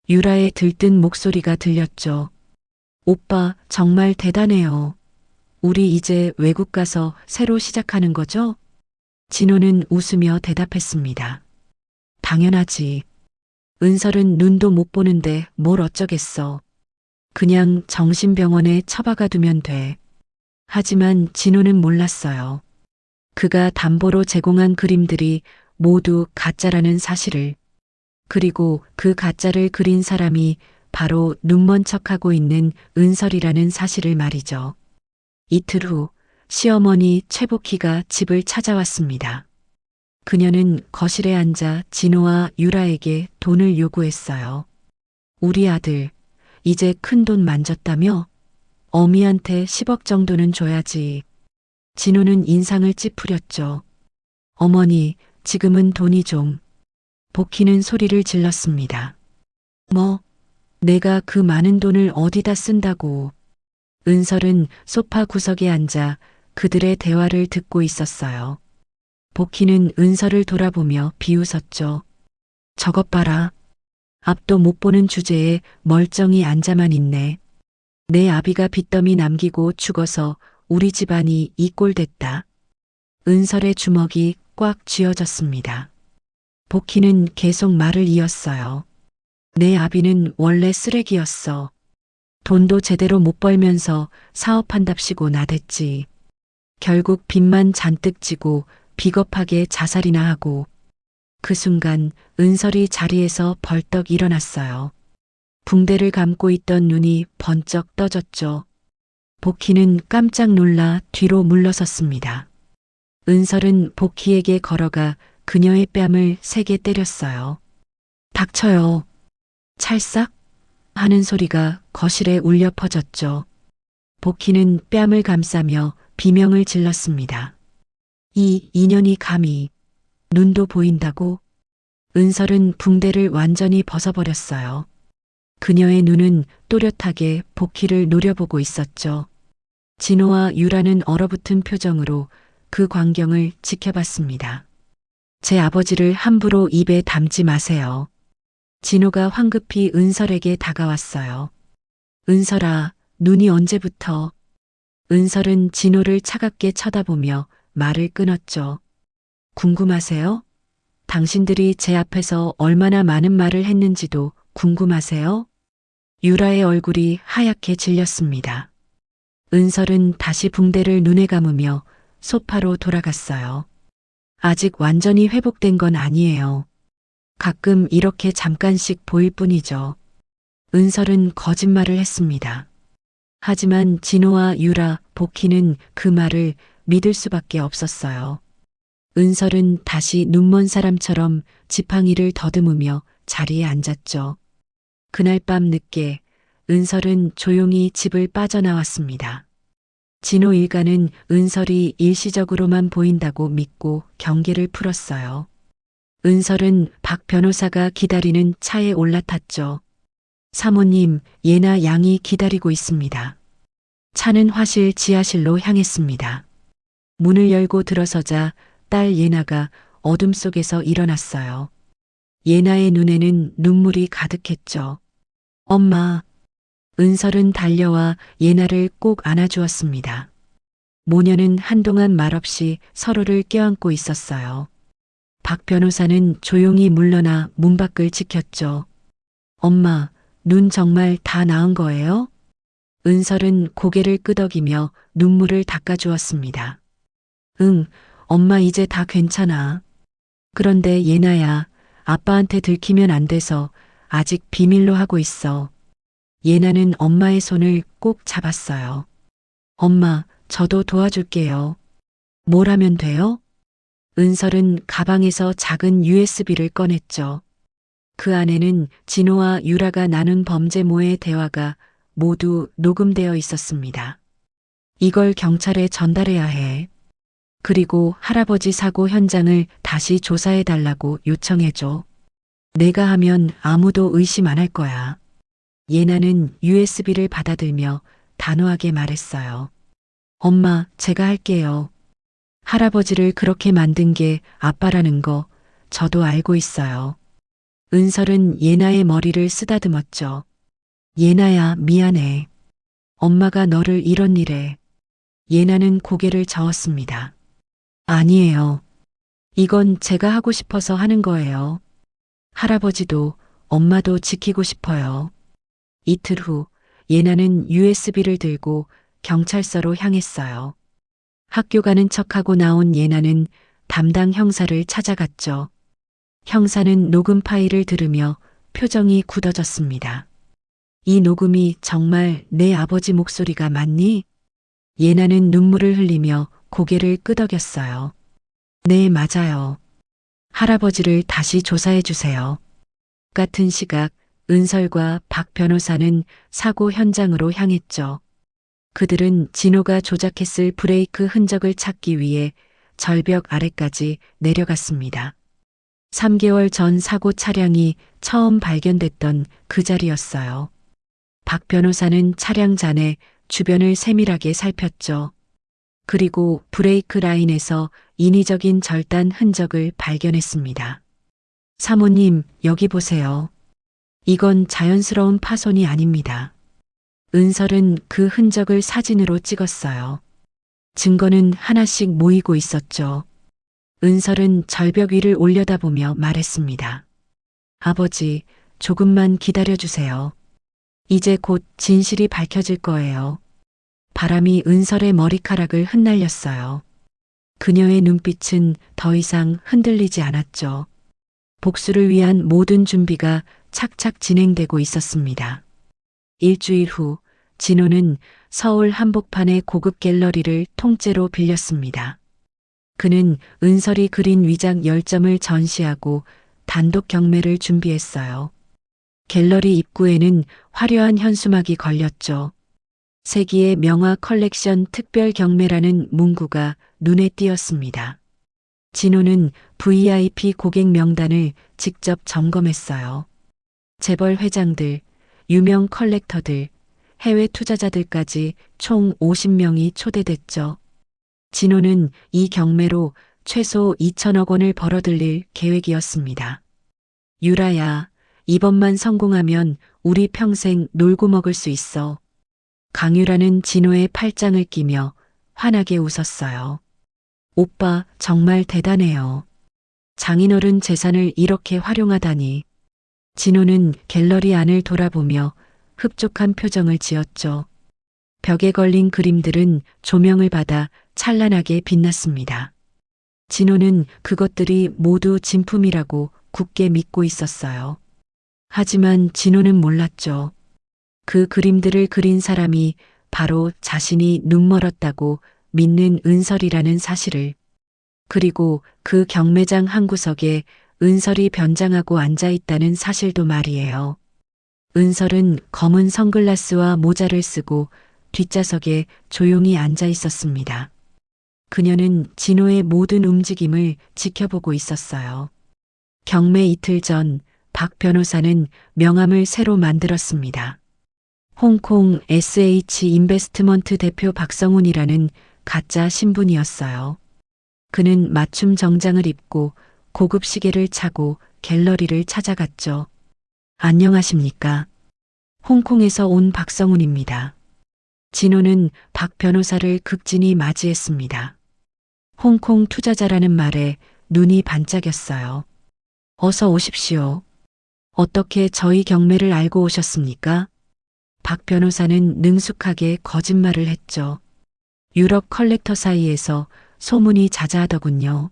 유라의 들뜬 목소리가 들렸죠. 오빠, 정말 대단해요. 우리 이제 외국 가서 새로 시작하는 거죠? 진호는 웃으며 대답했습니다. 당연하지. 은설은 눈도 못 보는데 뭘 어쩌겠어. 그냥 정신병원에 처박아 두면 돼. 하지만 진호는 몰랐어요. 그가 담보로 제공한 그림들이 모두 가짜라는 사실을. 그리고 그 가짜를 그린 사람이 바로 눈먼 척하고 있는 은설이라는 사실을 말이죠. 이틀 후 시어머니 최복희가 집을 찾아왔습니다. 그녀는 거실에 앉아 진호와 유라에게 돈을 요구했어요. 우리 아들, 이제 큰 돈 만졌다며? 어미한테 10억 정도는 줘야지. 진호는 인상을 찌푸렸죠. 어머니, 지금은 돈이 좀. 복희는 소리를 질렀습니다. 뭐, 내가 그 많은 돈을 어디다 쓴다고. 은설은 소파 구석에 앉아 그들의 대화를 듣고 있었어요. 복희는 은설을 돌아보며 비웃었죠. 저것 봐라. 앞도 못 보는 주제에 멀쩡히 앉아만 있네. 내 아비가 빚더미 남기고 죽어서 우리 집안이 이 꼴 됐다. 은설의 주먹이 꽉 쥐어졌습니다. 복희는 계속 말을 이었어요. 내 아비는 원래 쓰레기였어. 돈도 제대로 못 벌면서 사업한답시고 나댔지. 결국 빚만 잔뜩 지고 비겁하게 자살이나 하고. 그 순간 은설이 자리에서 벌떡 일어났어요. 붕대를 감고 있던 눈이 번쩍 떠졌죠. 복희는 깜짝 놀라 뒤로 물러섰습니다. 은설은 복희에게 걸어가 그녀의 뺨을 세게 때렸어요. 닥쳐요. 찰싹 하는 소리가 거실에 울려 퍼졌죠. 복희는 뺨을 감싸며 비명을 질렀습니다. 이 인연이 감히 눈도 보인다고? 은설은 붕대를 완전히 벗어버렸어요. 그녀의 눈은 또렷하게 복희를 노려보고 있었죠. 진호와 유라는 얼어붙은 표정으로 그 광경을 지켜봤습니다. 제 아버지를 함부로 입에 담지 마세요. 진호가 황급히 은설에게 다가왔어요. 은설아, 눈이 언제부터? 은설은 진호를 차갑게 쳐다보며 말을 끊었죠. 궁금하세요? 당신들이 제 앞에서 얼마나 많은 말을 했는지도 궁금하세요? 유라의 얼굴이 하얗게 질렸습니다. 은설은 다시 붕대를 눈에 감으며 소파로 돌아갔어요. 아직 완전히 회복된 건 아니에요. 가끔 이렇게 잠깐씩 보일 뿐이죠. 은설은 거짓말을 했습니다. 하지만 진호와 유라, 복희는 그 말을 믿을 수밖에 없었어요. 은설은 다시 눈먼 사람처럼 지팡이를 더듬으며 자리에 앉았죠. 그날 밤 늦게 은설은 조용히 집을 빠져나왔습니다. 진호 일가는 은설이 일시적으로만 보인다고 믿고 경계를 풀었어요. 은설은 박 변호사가 기다리는 차에 올라탔죠. 사모님, 예나 양이 기다리고 있습니다. 차는 화실 지하실로 향했습니다. 문을 열고 들어서자 딸 예나가 어둠 속에서 일어났어요. 예나의 눈에는 눈물이 가득했죠. 엄마. 은설은 달려와 예나를 꼭 안아주었습니다. 모녀는 한동안 말없이 서로를 껴안고 있었어요. 박 변호사는 조용히 물러나 문 밖을 지켰죠. 엄마, 눈 정말 다 나은 거예요? 은설은 고개를 끄덕이며 눈물을 닦아주었습니다. 응, 엄마 이제 다 괜찮아. 그런데 예나야, 아빠한테 들키면 안 돼서 아직 비밀로 하고 있어. 예나는 엄마의 손을 꼭 잡았어요. 엄마, 저도 도와줄게요. 뭘 하면 돼요? 은설은 가방에서 작은 USB를 꺼냈죠. 그 안에는 진호와 유라가 나눈 범죄모의 대화가 모두 녹음되어 있었습니다. 이걸 경찰에 전달해야 해. 그리고 할아버지 사고 현장을 다시 조사해 달라고 요청해줘. 내가 하면 아무도 의심 안 할 거야. 예나는 USB를 받아들며 단호하게 말했어요. 엄마, 제가 할게요. 할아버지를 그렇게 만든 게 아빠라는 거 저도 알고 있어요. 은설은 예나의 머리를 쓰다듬었죠. 예나야, 미안해. 엄마가 너를 이런 일에. 예나는 고개를 저었습니다. 아니에요. 이건 제가 하고 싶어서 하는 거예요. 할아버지도 엄마도 지키고 싶어요. 이틀 후 예나는 USB를 들고 경찰서로 향했어요. 학교 가는 척하고 나온 예나는 담당 형사를 찾아갔죠. 형사는 녹음 파일을 들으며 표정이 굳어졌습니다. 이 녹음이 정말 내 아버지 목소리가 맞니? 예나는 눈물을 흘리며 고개를 끄덕였어요. 네, 맞아요. 할아버지를 다시 조사해 주세요. 같은 시각 은설과 박 변호사는 사고 현장으로 향했죠. 그들은 진호가 조작했을 브레이크 흔적을 찾기 위해 절벽 아래까지 내려갔습니다. 3개월 전 사고 차량이 처음 발견됐던 그 자리였어요. 박 변호사는 차량 잔에 주변을 세밀하게 살폈죠. 그리고 브레이크 라인에서 인위적인 절단 흔적을 발견했습니다. 사모님, 여기 보세요. 이건 자연스러운 파손이 아닙니다. 은설은 그 흔적을 사진으로 찍었어요. 증거는 하나씩 모이고 있었죠. 은설은 절벽 위를 올려다보며 말했습니다. 아버지, 조금만 기다려주세요. 이제 곧 진실이 밝혀질 거예요. 바람이 은설의 머리카락을 흩날렸어요. 그녀의 눈빛은 더 이상 흔들리지 않았죠. 복수를 위한 모든 준비가 착착 진행되고 있었습니다. 일주일 후, 진호는 서울 한복판의 고급 갤러리를 통째로 빌렸습니다. 그는 은설이 그린 위작 10점을 전시하고 단독 경매를 준비했어요. 갤러리 입구에는 화려한 현수막이 걸렸죠. 세기의 명화 컬렉션 특별 경매라는 문구가 눈에 띄었습니다. 진호는 VIP 고객 명단을 직접 점검했어요. 재벌 회장들, 유명 컬렉터들, 해외 투자자들까지 총 50명이 초대됐죠. 진호는 이 경매로 최소 2천억 원을 벌어들일 계획이었습니다. 유라야, 이번만 성공하면 우리 평생 놀고 먹을 수 있어. 강유라는 진호의 팔짱을 끼며 환하게 웃었어요. 오빠 정말 대단해요. 장인어른 재산을 이렇게 활용하다니. 진호는 갤러리 안을 돌아보며 흡족한 표정을 지었죠. 벽에 걸린 그림들은 조명을 받아 찬란하게 빛났습니다. 진호는 그것들이 모두 진품이라고 굳게 믿고 있었어요. 하지만 진호는 몰랐죠. 그 그림들을 그린 사람이 바로 자신이 눈멀었다고 믿는 은설이라는 사실을. 그리고 그 경매장 한 구석에 은설이 변장하고 앉아 있다는 사실도 말이에요. 은설은 검은 선글라스와 모자를 쓰고 뒷좌석에 조용히 앉아 있었습니다. 그녀는 진호의 모든 움직임을 지켜보고 있었어요. 경매 이틀 전 박 변호사는 명함을 새로 만들었습니다. 홍콩 SH 인베스트먼트 대표 박성훈이라는 가짜 신분이었어요. 그는 맞춤 정장을 입고 고급 시계를 차고 갤러리를 찾아갔죠. 안녕하십니까? 홍콩에서 온 박성훈입니다. 진호는 박 변호사를 극진히 맞이했습니다. 홍콩 투자자라는 말에 눈이 반짝였어요. 어서 오십시오. 어떻게 저희 경매를 알고 오셨습니까? 박 변호사는 능숙하게 거짓말을 했죠. 유럽 컬렉터 사이에서 소문이 자자하더군요.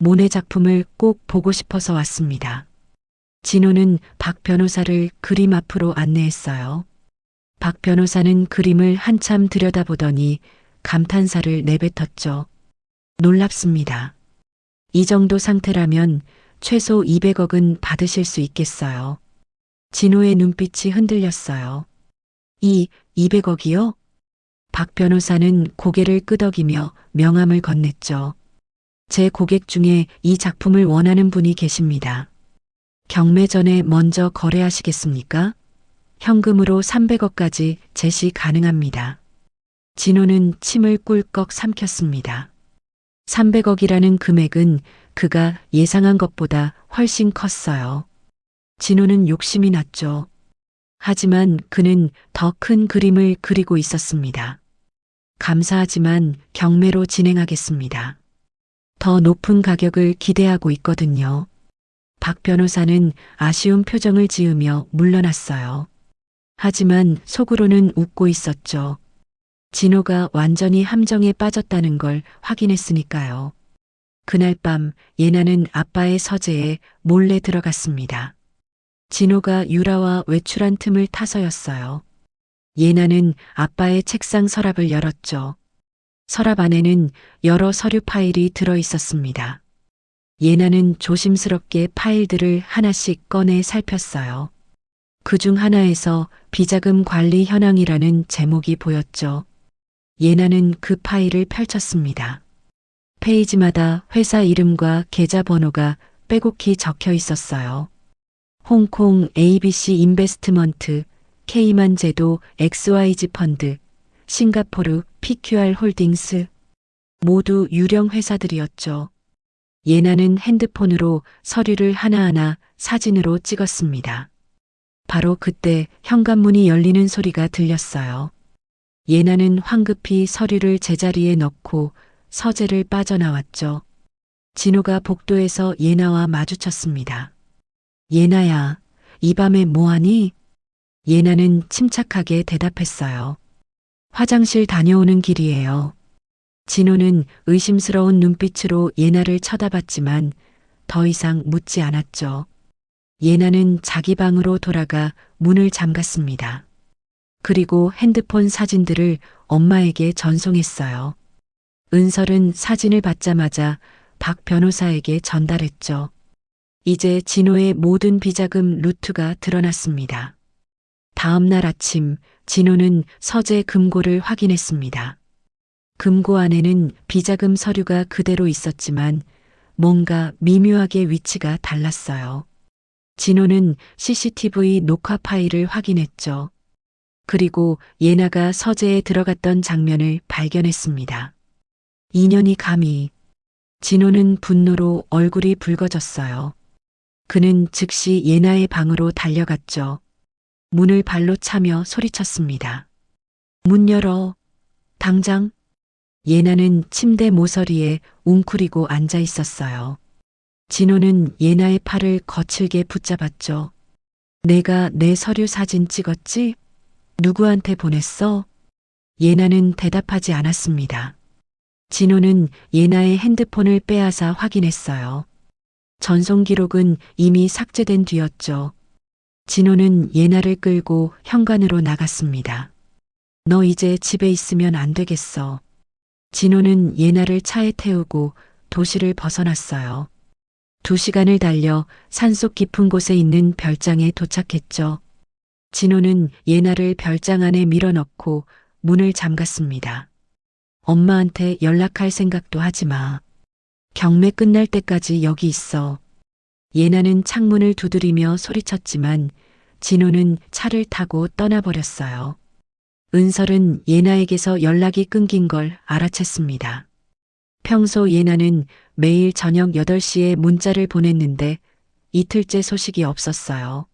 모네 작품을 꼭 보고 싶어서 왔습니다. 진호는 박 변호사를 그림 앞으로 안내했어요. 박 변호사는 그림을 한참 들여다보더니 감탄사를 내뱉었죠. 놀랍습니다. 이 정도 상태라면 최소 200억은 받으실 수 있겠어요. 진호의 눈빛이 흔들렸어요. 200억이요? 박 변호사는 고개를 끄덕이며 명함을 건넸죠. 제 고객 중에 이 작품을 원하는 분이 계십니다. 경매 전에 먼저 거래하시겠습니까? 현금으로 300억까지 제시 가능합니다. 진호는 침을 꿀꺽 삼켰습니다. 300억이라는 금액은 그가 예상한 것보다 훨씬 컸어요. 진호는 욕심이 났죠. 하지만 그는 더 큰 그림을 그리고 있었습니다. 감사하지만 경매로 진행하겠습니다. 더 높은 가격을 기대하고 있거든요. 박 변호사는 아쉬운 표정을 지으며 물러났어요. 하지만 속으로는 웃고 있었죠. 진호가 완전히 함정에 빠졌다는 걸 확인했으니까요. 그날 밤 예나는 아빠의 서재에 몰래 들어갔습니다. 진호가 유라와 외출한 틈을 타서였어요. 예나는 아빠의 책상 서랍을 열었죠. 서랍 안에는 여러 서류 파일이 들어 있었습니다. 예나는 조심스럽게 파일들을 하나씩 꺼내 살폈어요. 그중 하나에서 비자금 관리 현황이라는 제목이 보였죠. 예나는 그 파일을 펼쳤습니다. 페이지마다 회사 이름과 계좌번호가 빼곡히 적혀 있었어요. 홍콩 ABC 인베스트먼트, 케이만 제도 XYZ 펀드, 싱가포르 PQR 홀딩스, 모두 유령 회사들이었죠. 예나는 핸드폰으로 서류를 하나하나 사진으로 찍었습니다. 바로 그때 현관문이 열리는 소리가 들렸어요. 예나는 황급히 서류를 제자리에 넣고 서재를 빠져나왔죠. 진호가 복도에서 예나와 마주쳤습니다. 예나야, 이 밤에 뭐하니? 예나는 침착하게 대답했어요. 화장실 다녀오는 길이에요. 진호는 의심스러운 눈빛으로 예나를 쳐다봤지만 더 이상 묻지 않았죠. 예나는 자기 방으로 돌아가 문을 잠갔습니다. 그리고 핸드폰 사진들을 엄마에게 전송했어요. 은설은 사진을 받자마자 박 변호사에게 전달했죠. 이제 진호의 모든 비자금 루트가 드러났습니다. 다음 날 아침 진호는 서재 금고를 확인했습니다. 금고 안에는 비자금 서류가 그대로 있었지만 뭔가 미묘하게 위치가 달랐어요. 진호는 CCTV 녹화 파일을 확인했죠. 그리고 예나가 서재에 들어갔던 장면을 발견했습니다. 인연이 감히. 진호는 분노로 얼굴이 붉어졌어요. 그는 즉시 예나의 방으로 달려갔죠. 문을 발로 차며 소리쳤습니다. 문 열어. 당장. 예나는 침대 모서리에 웅크리고 앉아 있었어요. 진호는 예나의 팔을 거칠게 붙잡았죠. 내가 내 서류 사진 찍었지? 누구한테 보냈어? 예나는 대답하지 않았습니다. 진호는 예나의 핸드폰을 빼앗아 확인했어요. 전송 기록은 이미 삭제된 뒤였죠. 진호는 예나를 끌고 현관으로 나갔습니다. 너 이제 집에 있으면 안 되겠어. 진호는 예나를 차에 태우고 도시를 벗어났어요. 2시간을 달려 산속 깊은 곳에 있는 별장에 도착했죠. 진호는 예나를 별장 안에 밀어넣고 문을 잠갔습니다. 엄마한테 연락할 생각도 하지 마. 경매 끝날 때까지 여기 있어. 예나는 창문을 두드리며 소리쳤지만 진호는 차를 타고 떠나버렸어요. 은설은 예나에게서 연락이 끊긴 걸 알아챘습니다. 평소 예나는 매일 저녁 8시에 문자를 보냈는데 이틀째 소식이 없었어요.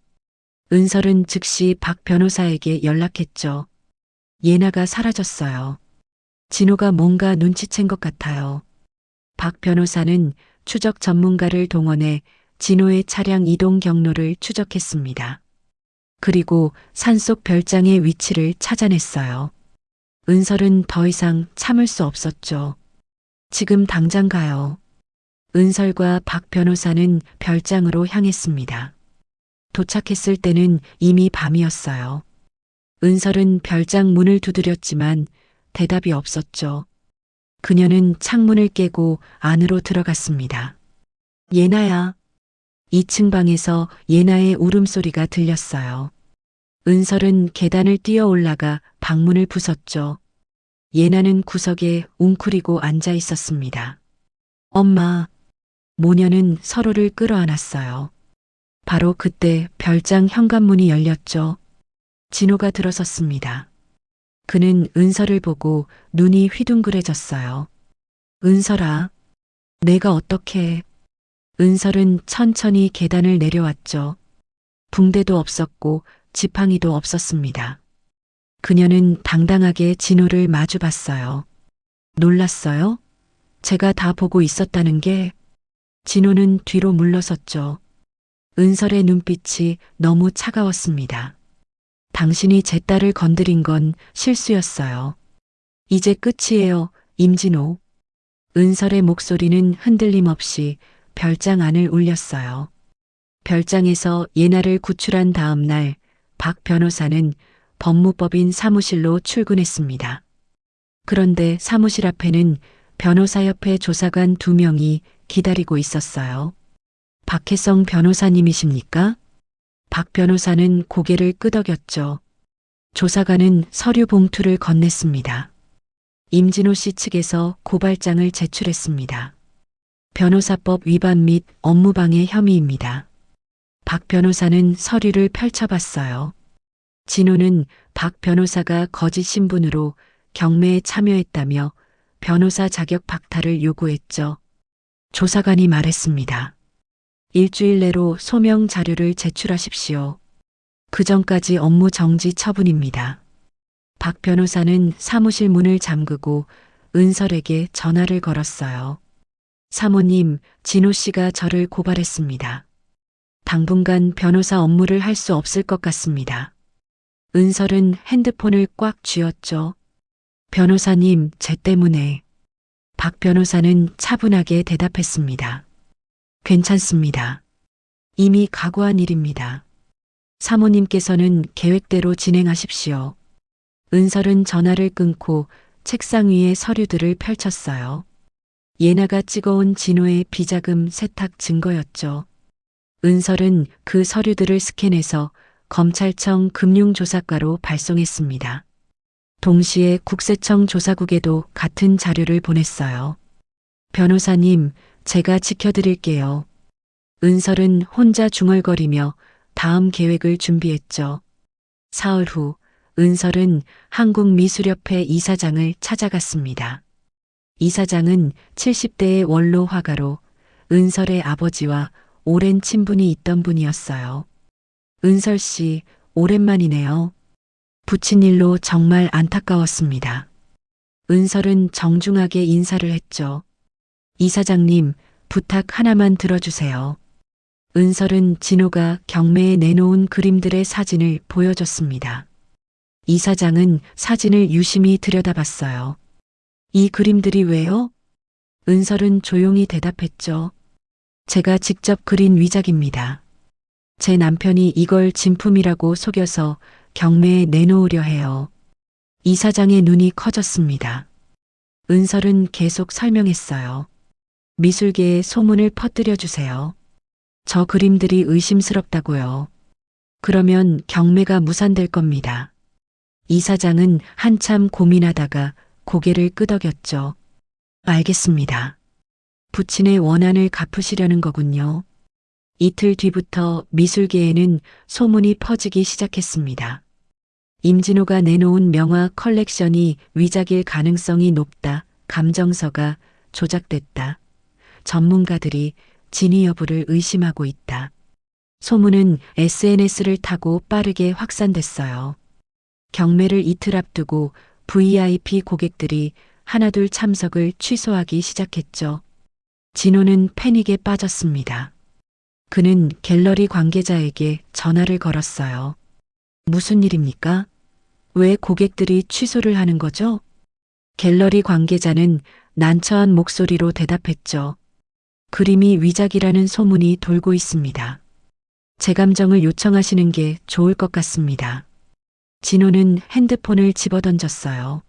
은설은 즉시 박 변호사에게 연락했죠. 예나가 사라졌어요. 진호가 뭔가 눈치챈 것 같아요. 박 변호사는 추적 전문가를 동원해 진호의 차량 이동 경로를 추적했습니다. 그리고 산속 별장의 위치를 찾아냈어요. 은설은 더 이상 참을 수 없었죠. 지금 당장 가요. 은설과 박 변호사는 별장으로 향했습니다. 도착했을 때는 이미 밤이었어요. 은설은 별장 문을 두드렸지만 대답이 없었죠. 그녀는 창문을 깨고 안으로 들어갔습니다. 예나야. 2층 방에서 예나의 울음소리가 들렸어요. 은설은 계단을 뛰어 올라가 방문을 부쉈죠. 예나는 구석에 웅크리고 앉아 있었습니다. 엄마. 모녀는 서로를 끌어안았어요. 바로 그때 별장 현관문이 열렸죠. 진호가 들어섰습니다. 그는 은설을 보고 눈이 휘둥그레졌어요. 은설아, 내가 어떻게... 은설은 천천히 계단을 내려왔죠. 붕대도 없었고 지팡이도 없었습니다. 그녀는 당당하게 진호를 마주봤어요. 놀랐어요? 제가 다 보고 있었다는 게... 진호는 뒤로 물러섰죠. 은설의 눈빛이 너무 차가웠습니다. 당신이 제 딸을 건드린 건 실수였어요. 이제 끝이에요, 임진호. 은설의 목소리는 흔들림 없이 별장 안을 울렸어요. 별장에서 예나를 구출한 다음 날 박 변호사는 법무법인 사무실로 출근했습니다. 그런데 사무실 앞에는 변호사협회 조사관 2명이 기다리고 있었어요. 박혜성 변호사님이십니까? 박 변호사는 고개를 끄덕였죠. 조사관은 서류 봉투를 건넸습니다. 임진호 씨 측에서 고발장을 제출했습니다. 변호사법 위반 및 업무방해 혐의입니다. 박 변호사는 서류를 펼쳐봤어요. 진호는 박 변호사가 거짓 신분으로 경매에 참여했다며 변호사 자격 박탈을 요구했죠. 조사관이 말했습니다. 일주일 내로 소명 자료를 제출하십시오. 그 전까지 업무 정지 처분입니다. 박 변호사는 사무실 문을 잠그고 은설에게 전화를 걸었어요. 사모님, 진호 씨가 저를 고발했습니다. 당분간 변호사 업무를 할 수 없을 것 같습니다. 은설은 핸드폰을 꽉 쥐었죠. 변호사님, 제 때문에. 박 변호사는 차분하게 대답했습니다. 괜찮습니다. 이미 각오한 일입니다. 사모님께서는 계획대로 진행하십시오. 은설은 전화를 끊고 책상 위에 서류들을 펼쳤어요. 예나가 찍어온 진호의 비자금 세탁 증거였죠. 은설은 그 서류들을 스캔해서 검찰청 금융조사과로 발송했습니다. 동시에 국세청 조사국에도 같은 자료를 보냈어요. 변호사님, 제가 지켜드릴게요. 은설은 혼자 중얼거리며 다음 계획을 준비했죠. 사흘 후 은설은 한국미술협회 이사장을 찾아갔습니다. 이사장은 70대의 원로 화가로 은설의 아버지와 오랜 친분이 있던 분이었어요. 은설 씨, 오랜만이네요. 부친 일로 정말 안타까웠습니다. 은설은 정중하게 인사를 했죠. 이사장님, 부탁 하나만 들어주세요. 은설은 진호가 경매에 내놓은 그림들의 사진을 보여줬습니다. 이사장은 사진을 유심히 들여다봤어요. 이 그림들이 왜요? 은설은 조용히 대답했죠. 제가 직접 그린 위작입니다. 제 남편이 이걸 진품이라고 속여서 경매에 내놓으려 해요. 이사장의 눈이 커졌습니다. 은설은 계속 설명했어요. 미술계에 소문을 퍼뜨려 주세요. 저 그림들이 의심스럽다고요. 그러면 경매가 무산될 겁니다. 이사장은 한참 고민하다가 고개를 끄덕였죠. 알겠습니다. 부친의 원한을 갚으시려는 거군요. 이틀 뒤부터 미술계에는 소문이 퍼지기 시작했습니다. 임진호가 내놓은 명화 컬렉션이 위작일 가능성이 높다. 감정서가 조작됐다. 전문가들이 진위 여부를 의심하고 있다. 소문은 SNS를 타고 빠르게 확산됐어요. 경매를 이틀 앞두고 VIP 고객들이 하나둘 참석을 취소하기 시작했죠. 진호는 패닉에 빠졌습니다. 그는 갤러리 관계자에게 전화를 걸었어요. 무슨 일입니까? 왜 고객들이 취소를 하는 거죠? 갤러리 관계자는 난처한 목소리로 대답했죠. 그림이 위작이라는 소문이 돌고 있습니다. 재감정을 요청하시는 게 좋을 것 같습니다. 진호는 핸드폰을 집어던졌어요.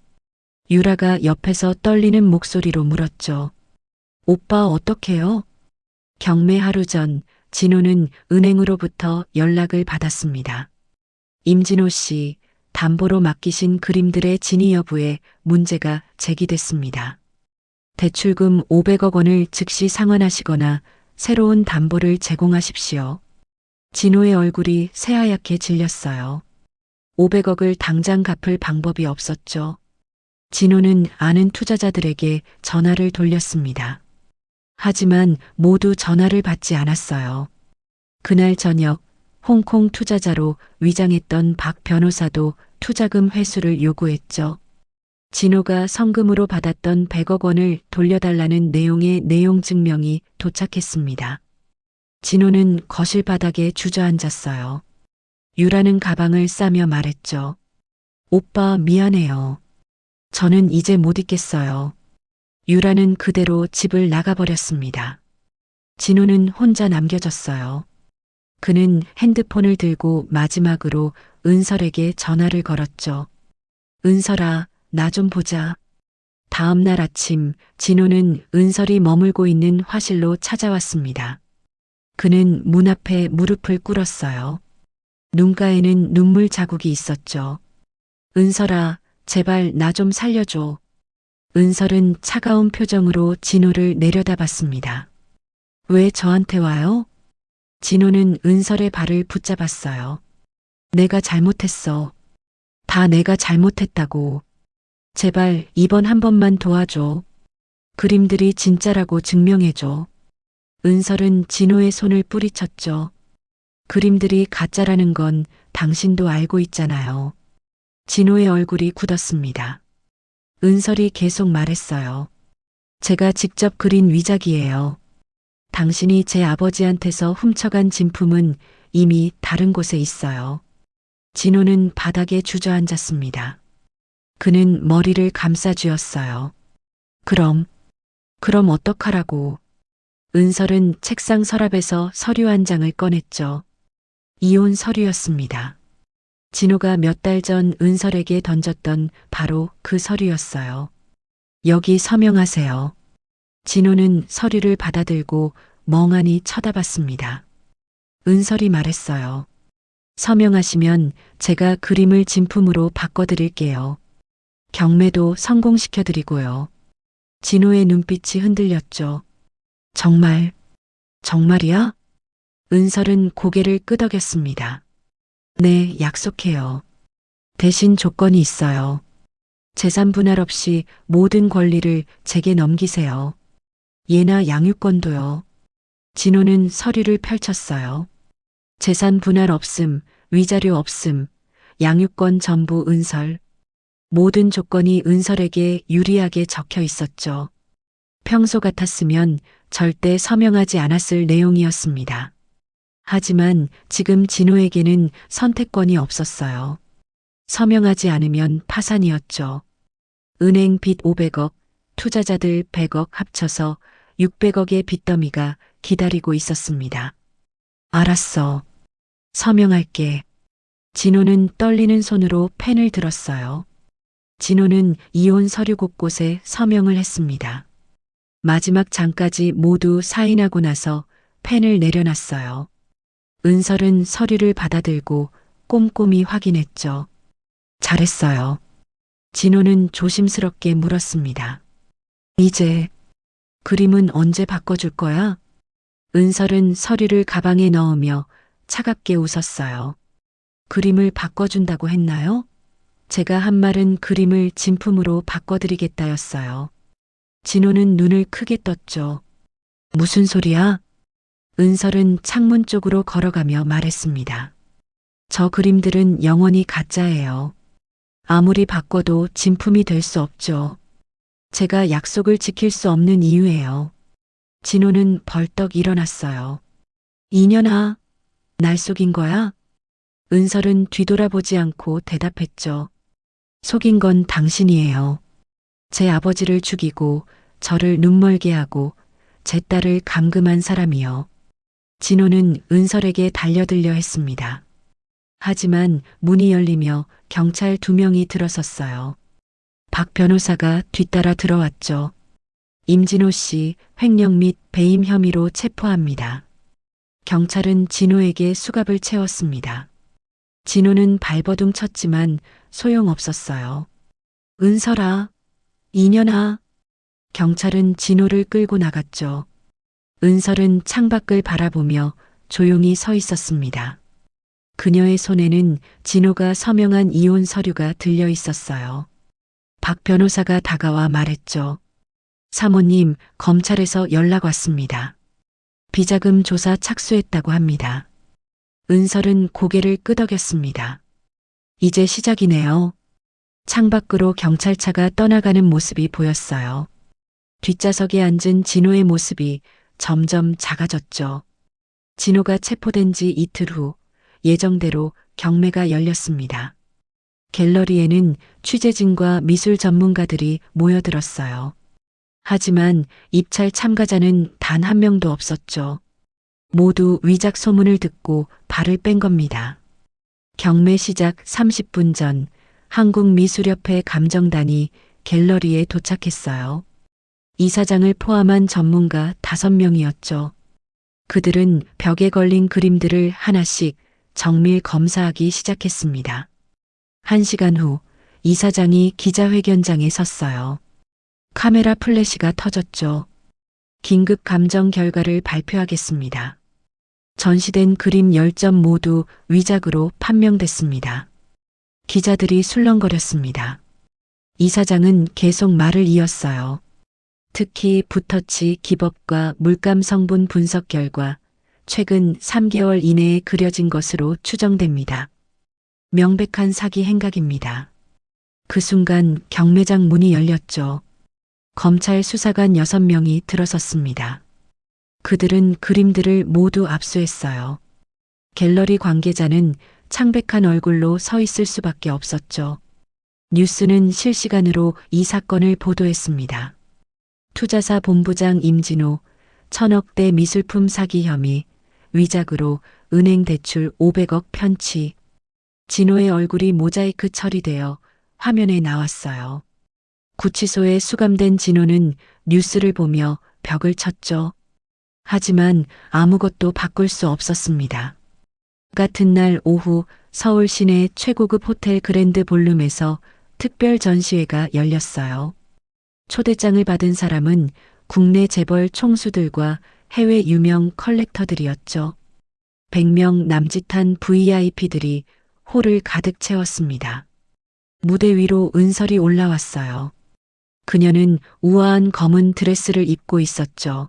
유라가 옆에서 떨리는 목소리로 물었죠. 오빠 어떡해요? 경매 하루 전 진호는 은행으로부터 연락을 받았습니다. 임진호 씨, 담보로 맡기신 그림들의 진위 여부에 문제가 제기됐습니다. 대출금 500억 원을 즉시 상환하시거나 새로운 담보를 제공하십시오. 진호의 얼굴이 새하얗게 질렸어요. 500억을 당장 갚을 방법이 없었죠. 진호는 아는 투자자들에게 전화를 돌렸습니다. 하지만 모두 전화를 받지 않았어요. 그날 저녁 홍콩 투자자로 위장했던 박 변호사도 투자금 회수를 요구했죠. 진호가 성금으로 받았던 100억 원을 돌려달라는 내용의 내용 증명이 도착했습니다. 진호는 거실 바닥에 주저앉았어요. 유라는 가방을 싸며 말했죠. 오빠 미안해요. 저는 이제 못 있겠어요. 유라는 그대로 집을 나가버렸습니다. 진호는 혼자 남겨졌어요. 그는 핸드폰을 들고 마지막으로 은설에게 전화를 걸었죠. 은설아, 나 좀 보자. 다음 날 아침 진호는 은설이 머물고 있는 화실로 찾아왔습니다. 그는 문 앞에 무릎을 꿇었어요. 눈가에는 눈물 자국이 있었죠. 은설아, 제발 나 좀 살려줘. 은설은 차가운 표정으로 진호를 내려다봤습니다. 왜 저한테 와요? 진호는 은설의 발을 붙잡았어요. 내가 잘못했어. 다 내가 잘못했다고. 제발 이번 한 번만 도와줘. 그림들이 진짜라고 증명해줘. 은설은 진호의 손을 뿌리쳤죠. 그림들이 가짜라는 건 당신도 알고 있잖아요. 진호의 얼굴이 굳었습니다. 은설이 계속 말했어요. 제가 직접 그린 위작이에요. 당신이 제 아버지한테서 훔쳐간 진품은 이미 다른 곳에 있어요. 진호는 바닥에 주저앉았습니다. 그는 머리를 감싸 쥐었어요. 그럼 어떡하라고. 은설은 책상 서랍에서 서류 한 장을 꺼냈죠. 이혼 서류였습니다. 진호가 몇 달 전 은설에게 던졌던 바로 그 서류였어요. 여기 서명하세요. 진호는 서류를 받아들고 멍하니 쳐다봤습니다. 은설이 말했어요. 서명하시면 제가 그림을 진품으로 바꿔드릴게요. 경매도 성공시켜드리고요. 진호의 눈빛이 흔들렸죠. 정말이야? 은설은 고개를 끄덕였습니다. 네, 약속해요. 대신 조건이 있어요. 재산 분할 없이 모든 권리를 제게 넘기세요. 예나 양육권도요. 진호는 서류를 펼쳤어요. 재산 분할 없음, 위자료 없음, 양육권 전부 은설. 모든 조건이 은설에게 유리하게 적혀 있었죠. 평소 같았으면 절대 서명하지 않았을 내용이었습니다. 하지만 지금 진호에게는 선택권이 없었어요. 서명하지 않으면 파산이었죠. 은행 빚 500억, 투자자들 100억 합쳐서 600억의 빚더미가 기다리고 있었습니다. 알았어. 서명할게. 진호는 떨리는 손으로 펜을 들었어요. 진호는 이혼 서류 곳곳에 서명을 했습니다. 마지막 장까지 모두 사인하고 나서 펜을 내려놨어요. 은설은 서류를 받아들고 꼼꼼히 확인했죠. 잘했어요. 진호는 조심스럽게 물었습니다. 이제 그림은 언제 바꿔줄 거야? 은설은 서류를 가방에 넣으며 차갑게 웃었어요. 그림을 바꿔준다고 했나요? 제가 한 말은 그림을 진품으로 바꿔드리겠다였어요. 진호는 눈을 크게 떴죠. 무슨 소리야? 은설은 창문 쪽으로 걸어가며 말했습니다. 저 그림들은 영원히 가짜예요. 아무리 바꿔도 진품이 될 수 없죠. 제가 약속을 지킬 수 없는 이유예요. 진호는 벌떡 일어났어요. 이년아, 날 속인 거야? 은설은 뒤돌아보지 않고 대답했죠. 속인 건 당신이에요. 제 아버지를 죽이고 저를 눈멀게 하고 제 딸을 감금한 사람이요. 진호는 은설에게 달려들려 했습니다. 하지만 문이 열리며 경찰 2명이 들어섰어요. 박 변호사가 뒤따라 들어왔죠. 임진호 씨 횡령 및 배임 혐의로 체포합니다. 경찰은 진호에게 수갑을 채웠습니다. 진호는 발버둥 쳤지만 소용없었어요. 은설아, 이년아. 경찰은 진호를 끌고 나갔죠. 은설은 창밖을 바라보며 조용히 서 있었습니다. 그녀의 손에는 진호가 서명한 이혼 서류가 들려 있었어요. 박 변호사가 다가와 말했죠. 사모님, 검찰에서 연락 왔습니다. 비자금 조사 착수했다고 합니다. 은설은 고개를 끄덕였습니다. 이제 시작이네요. 창밖으로 경찰차가 떠나가는 모습이 보였어요. 뒷좌석에 앉은 진호의 모습이 점점 작아졌죠. 진호가 체포된 지 이틀 후 예정대로 경매가 열렸습니다. 갤러리에는 취재진과 미술 전문가들이 모여들었어요. 하지만 입찰 참가자는 단 한 명도 없었죠. 모두 위작 소문을 듣고 발을 뺀 겁니다. 경매 시작 30분 전 한국미술협회 감정단이 갤러리에 도착했어요. 이사장을 포함한 전문가 5명이었죠. 그들은 벽에 걸린 그림들을 하나씩 정밀 검사하기 시작했습니다. 1시간 후 이사장이 기자회견장에 섰어요. 카메라 플래시가 터졌죠. 긴급 감정 결과를 발표하겠습니다. 전시된 그림 10점 모두 위작으로 판명됐습니다. 기자들이 술렁거렸습니다. 이사장은 계속 말을 이었어요. 특히 붓터치 기법과 물감 성분 분석 결과 최근 3개월 이내에 그려진 것으로 추정됩니다. 명백한 사기 행각입니다. 그 순간 경매장 문이 열렸죠. 검찰 수사관 6명이 들어섰습니다. 그들은 그림들을 모두 압수했어요. 갤러리 관계자는 창백한 얼굴로 서 있을 수밖에 없었죠. 뉴스는 실시간으로 이 사건을 보도했습니다. 투자사 본부장 임진호, 1,000억대 미술품 사기 혐의, 위작으로 은행 대출 500억 편취. 진호의 얼굴이 모자이크 처리되어 화면에 나왔어요. 구치소에 수감된 진호는 뉴스를 보며 벽을 쳤죠. 하지만 아무것도 바꿀 수 없었습니다. 같은 날 오후 서울 시내 최고급 호텔 그랜드 볼룸에서 특별 전시회가 열렸어요. 초대장을 받은 사람은 국내 재벌 총수들과 해외 유명 컬렉터들이었죠. 100명 남짓한 VIP들이 홀을 가득 채웠습니다. 무대 위로 은설이 올라왔어요. 그녀는 우아한 검은 드레스를 입고 있었죠.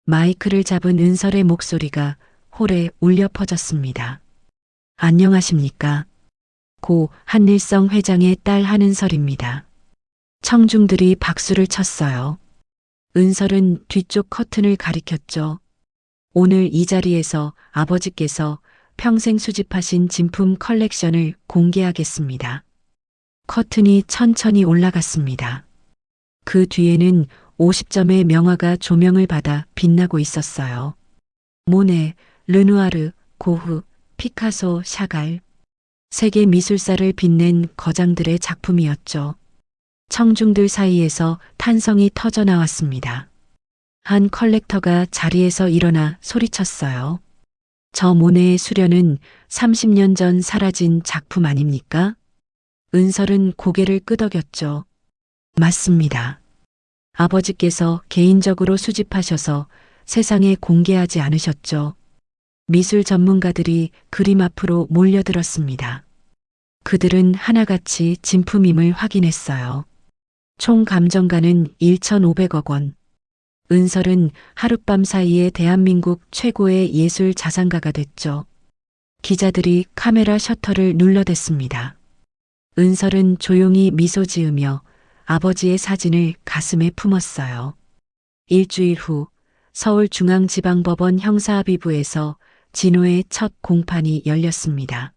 마이크를 잡은 은설의 목소리가 홀에 울려 퍼졌습니다. 안녕하십니까? 고 한일성 회장의 딸 한은설입니다. 청중들이 박수를 쳤어요. 은설은 뒤쪽 커튼을 가리켰죠. 오늘 이 자리에서 아버지께서 평생 수집하신 진품 컬렉션을 공개하겠습니다. 커튼이 천천히 올라갔습니다. 그 뒤에는 50점의 명화가 조명을 받아 빛나고 있었어요. 모네, 르누아르, 고흐, 피카소, 샤갈. 세계 미술사를 빛낸 거장들의 작품이었죠. 청중들 사이에서 탄성이 터져 나왔습니다. 한 컬렉터가 자리에서 일어나 소리쳤어요. 저 모네의 수련은 30년 전 사라진 작품 아닙니까? 은설은 고개를 끄덕였죠. 맞습니다. 아버지께서 개인적으로 수집하셔서 세상에 공개하지 않으셨죠. 미술 전문가들이 그림 앞으로 몰려들었습니다. 그들은 하나같이 진품임을 확인했어요. 총 감정가는 1,500억 원. 은설은 하룻밤 사이에 대한민국 최고의 예술 자산가가 됐죠. 기자들이 카메라 셔터를 눌러댔습니다. 은설은 조용히 미소 지으며 아버지의 사진을 가슴에 품었어요. 일주일 후 서울중앙지방법원 형사합의부에서 진호의 첫 공판이 열렸습니다.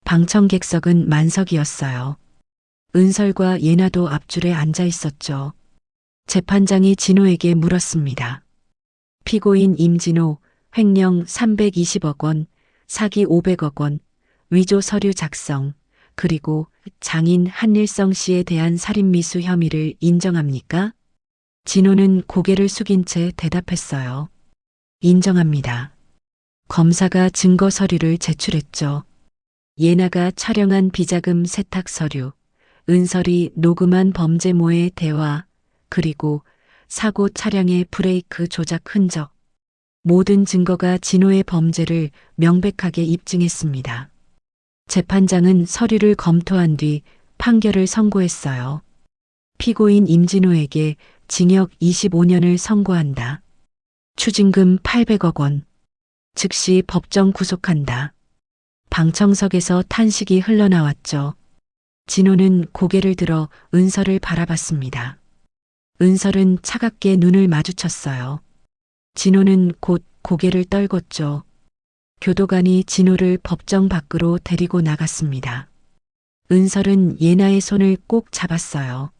방청객석은 만석이었어요. 은설과 예나도 앞줄에 앉아 있었죠. 재판장이 진호에게 물었습니다. 피고인 임진호, 횡령 320억 원, 사기 500억 원, 위조 서류 작성, 그리고 장인 한일성 씨에 대한 살인미수 혐의를 인정합니까? 진호는 고개를 숙인 채 대답했어요. 인정합니다. 검사가 증거 서류를 제출했죠. 예나가 촬영한 비자금 세탁 서류, 은설이 녹음한 범죄모의 대화, 그리고 사고 차량의 브레이크 조작 흔적. 모든 증거가 진호의 범죄를 명백하게 입증했습니다. 재판장은 서류를 검토한 뒤 판결을 선고했어요. 피고인 임진호에게 징역 25년을 선고한다. 추징금 800억 원. 즉시 법정 구속한다. 방청석에서 탄식이 흘러나왔죠. 진호는 고개를 들어 은설을 바라봤습니다. 은설은 차갑게 눈을 마주쳤어요. 진호는 곧 고개를 떨궜죠. 교도관이 진호를 법정 밖으로 데리고 나갔습니다. 은설은 예나의 손을 꼭 잡았어요.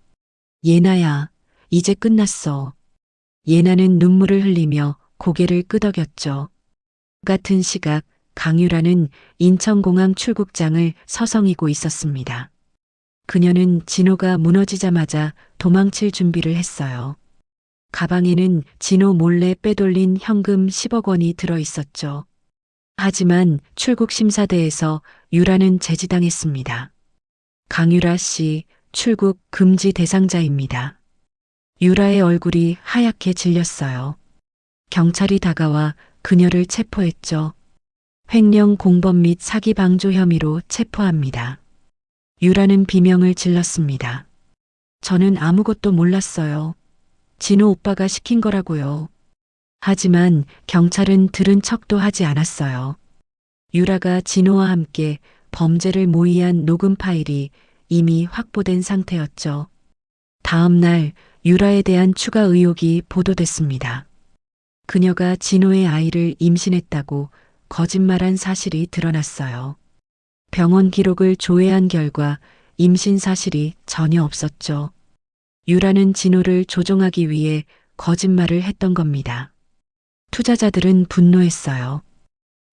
예나야, 이제 끝났어. 예나는 눈물을 흘리며 고개를 끄덕였죠. 같은 시각 강유라는 인천공항 출국장을 서성이고 있었습니다. 그녀는 진호가 무너지자마자 도망칠 준비를 했어요. 가방에는 진호 몰래 빼돌린 현금 10억 원이 들어 있었죠. 하지만 출국 심사대에서 유라는 제지당했습니다. 강유라 씨, 출국 금지 대상자입니다. 유라의 얼굴이 하얗게 질렸어요. 경찰이 다가와 그녀를 체포했죠. 횡령 공범 및 사기 방조 혐의로 체포합니다. 유라는 비명을 질렀습니다. 저는 아무것도 몰랐어요. 진호 오빠가 시킨 거라고요. 하지만 경찰은 들은 척도 하지 않았어요. 유라가 진호와 함께 범죄를 모의한 녹음 파일이 이미 확보된 상태였죠. 다음 날 유라에 대한 추가 의혹이 보도됐습니다. 그녀가 진호의 아이를 임신했다고 거짓말한 사실이 드러났어요. 병원 기록을 조회한 결과 임신 사실이 전혀 없었죠. 유라는 진호를 조종하기 위해 거짓말을 했던 겁니다. 투자자들은 분노했어요.